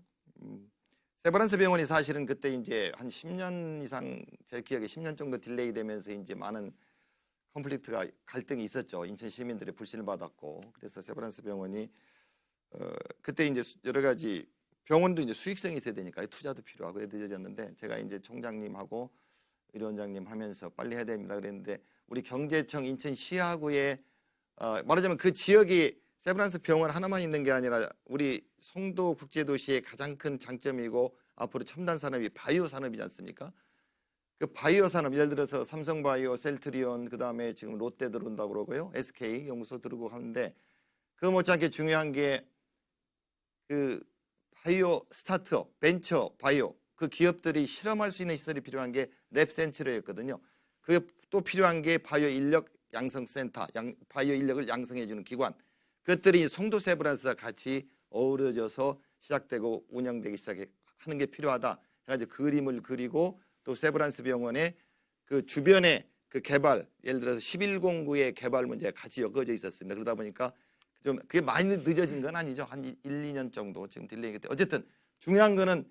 세브란스 병원이 사실은 그때 이제 한 10년 이상 제 기억에 10년 정도 딜레이 되면서 이제 많은 콘플릭트가 갈등이 있었죠. 인천 시민들의 불신을 받았고 그래서 세브란스 병원이 그때 이제 여러 가지 병원도 이제 수익성이 있어야 되니까 투자도 필요하고 그래 늦어졌는데 제가 이제 총장님하고 의료원장님 하면서 빨리 해야 됩니다 그랬는데 우리 경제청 인천시하구에 말하자면 그 지역이 세브란스 병원 하나만 있는 게 아니라 우리 송도 국제도시의 가장 큰 장점이고 앞으로 첨단 산업이 바이오 산업이지 않습니까? 그 바이오 산업 예를 들어서 삼성바이오, 셀트리온 그다음에 지금 롯데 들어온다고 그러고요. SK 연구소 들어오고 하는데 그 못지않게 중요한 게 그 바이오 스타트업, 벤처 바이오 그 기업들이 실험할 수 있는 시설이 필요한 게 랩센트러였거든요. 그 또 필요한 게 바이오 인력 양성센터, 바이오 인력을 양성해주는 기관. 그것들이 송도 세브란스와 같이 어우러져서 시작되고 운영되기 시작하는 게 필요하다. 해가지고 그림을 그리고 또 세브란스 병원의 그 주변에 그 개발, 예를 들어서 11공구의 개발 문제가 같이 엮어져 있었습니다. 그러다 보니까 좀 그게 많이 늦어진 건 아니죠. 한 1, 2년 정도 지금 딜레이가 돼. 어쨌든 중요한 거는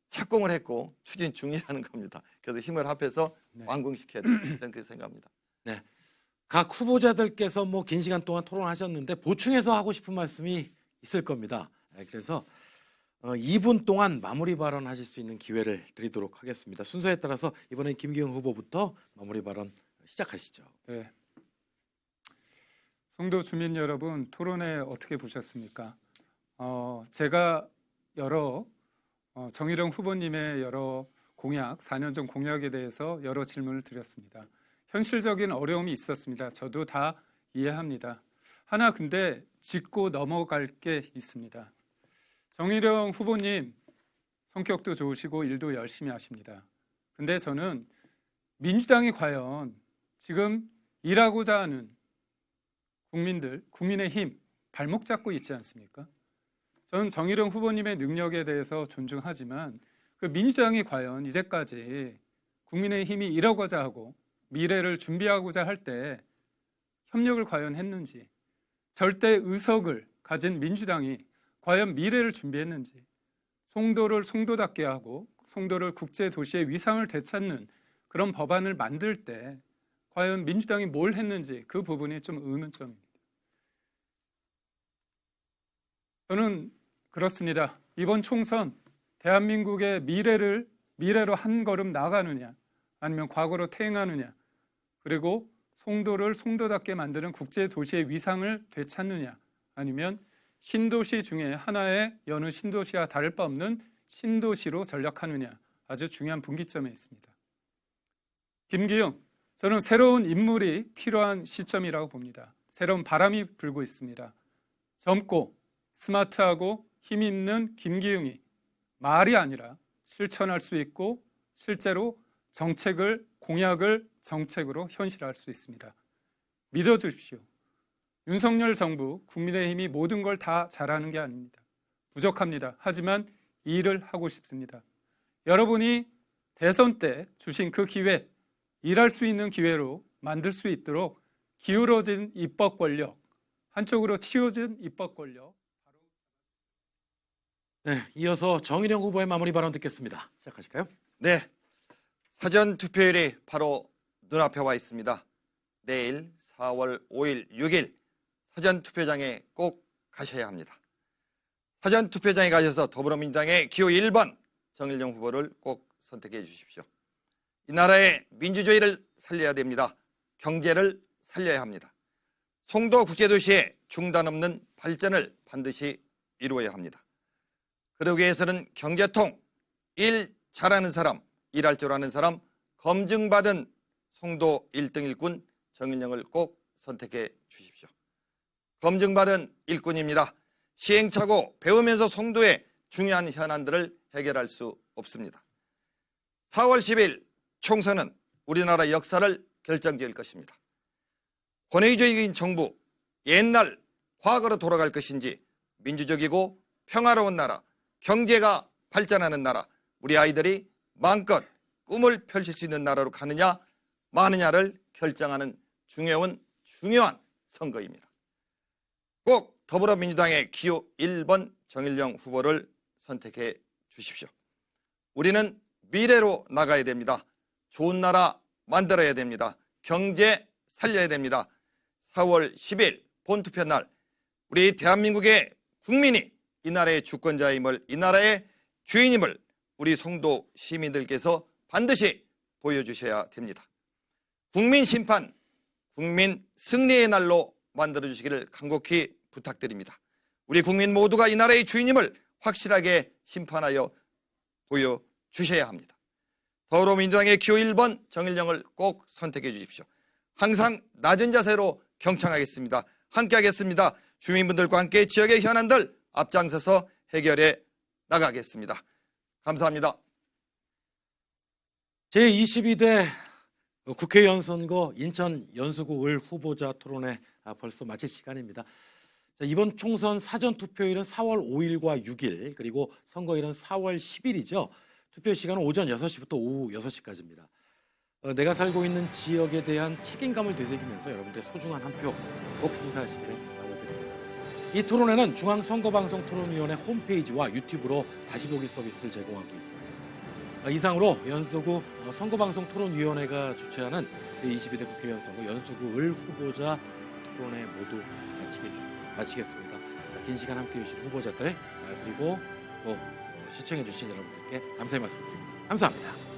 착공을 했고 추진 중이라는 겁니다. 그래서 힘을 합해서 완공시켜야 된다. 저는 그렇게 생각합니다. 네. 각 후보자들께서 뭐 긴 시간 동안 토론하셨는데 보충해서 하고 싶은 말씀이 있을 겁니다. 그래서 2분 동안 마무리 발언하실 수 있는 기회를 드리도록 하겠습니다. 순서에 따라서 이번엔 김기현 후보부터 마무리 발언 시작하시죠. 네. 송도 주민 여러분, 토론회 어떻게 보셨습니까? 제가 여러 정일영 후보님의 여러 공약, 4년 전 공약에 대해서 여러 질문을 드렸습니다. 현실적인 어려움이 있었습니다. 저도 다 이해합니다. 하나 근데 짚고 넘어갈 게 있습니다. 정일영 후보님 성격도 좋으시고 일도 열심히 하십니다. 근데 저는 민주당이 과연 지금 일하고자 하는 국민들, 국민의힘 발목 잡고 있지 않습니까? 저는 정일영 후보님의 능력에 대해서 존중하지만 그 민주당이 과연 이제까지 국민의힘이 일하고자 하고 미래를 준비하고자 할 때 협력을 과연 했는지, 절대 의석을 가진 민주당이 과연 미래를 준비했는지, 송도를 송도답게 하고 송도를 국제도시의 위상을 되찾는 그런 법안을 만들 때 과연 민주당이 뭘 했는지 그 부분이 좀 의문점입니다. 저는 그렇습니다. 이번 총선 대한민국의 미래로 한 걸음 나아가느냐 아니면 과거로 퇴행하느냐, 그리고 송도를 송도답게 만드는 국제도시의 위상을 되찾느냐, 아니면 신도시 중에 하나의 여느 신도시와 다를 바 없는 신도시로 전락하느냐, 아주 중요한 분기점에 있습니다. 김기용, 저는 새로운 인물이 필요한 시점이라고 봅니다. 새로운 바람이 불고 있습니다. 젊고 스마트하고 힘 있는 김기용이 말이 아니라 실천할 수 있고 실제로 공약을 정책으로 현실화할 수 있습니다. 믿어주십시오. 윤석열 정부, 국민의힘이 모든 걸 다 잘하는 게 아닙니다. 부족합니다. 하지만 일을 하고 싶습니다. 여러분이 대선 때 주신 그 기회, 일할 수 있는 기회로 만들 수 있도록 기울어진 입법 권력, 한쪽으로 치워진 입법 권력. 네, 이어서 정일영 후보의 마무리 발언 듣겠습니다. 시작하실까요? 네, 사전 투표일이 바로 눈앞에 와 있습니다. 내일 4월 5일, 6일 사전 투표장에 꼭 가셔야 합니다. 사전 투표장에 가셔서 더불어민주당의 기호 1번 정일영 후보를 꼭 선택해 주십시오. 이 나라의 민주주의를 살려야 됩니다. 경제를 살려야 합니다. 송도 국제도시의 중단 없는 발전을 반드시 이루어야 합니다. 그러기 위해서는 경제통, 일 잘하는 사람, 일할 줄 아는 사람, 검증받은 송도 1등 일꾼 정일영을 꼭 선택해 주십시오. 검증받은 일꾼입니다. 시행착오, 배우면서 송도의 중요한 현안들을 해결할 수 없습니다. 4월 10일 총선은 우리나라 역사를 결정지을 것입니다. 권위주의적인 정부, 옛날 과거로 돌아갈 것인지 민주적이고 평화로운 나라, 경제가 발전하는 나라, 우리 아이들이 마음껏 꿈을 펼칠 수 있는 나라로 가느냐 마느냐를 결정하는 중요한 선거입니다. 꼭 더불어민주당의 기호 1번 정일영 후보를 선택해 주십시오. 우리는 미래로 나가야 됩니다. 좋은 나라 만들어야 됩니다. 경제 살려야 됩니다. 4월 10일 본투표 날 우리 대한민국의 국민이 이 나라의 주권자임을, 이 나라의 주인임을 우리 송도 시민들께서 반드시 보여주셔야 됩니다. 국민 심판, 국민 승리의 날로 만들어주시기를 간곡히 부탁드립니다. 우리 국민 모두가 이 나라의 주인임을 확실하게 심판하여 보여주셔야 합니다. 더불어민주당의 기호 1번 정일영을 꼭 선택해 주십시오. 항상 낮은 자세로 경청하겠습니다. 함께 하겠습니다. 주민분들과 함께 지역의 현안들 앞장서서 해결해 나가겠습니다. 감사합니다. 제22대 국회의원 선거 인천 연수구 을 후보자 토론회 벌써 마칠 시간입니다. 자, 이번 총선 사전 투표일은 4월 5일과 6일, 그리고 선거일은 4월 10일이죠. 투표 시간은 오전 6시부터 오후 6시까지입니다. 내가 살고 있는 지역에 대한 책임감을 되새기면서 여러분들의 소중한 한 표 꼭 행사하시기를 바라드립니다. 이 토론회는 중앙선거방송토론위원회 홈페이지와 유튜브로 다시 보기 서비스를 제공하고 있습니다. 이상으로 연수구 선거방송토론위원회가 주최하는 제22대 국회의원 선거 연수구 을 후보자 토론회 모두 마치겠습니다. 긴 시간 함께해 주신 후보자들, 그리고 또 시청해 주신 여러분들께 감사의 말씀드립니다. 감사합니다.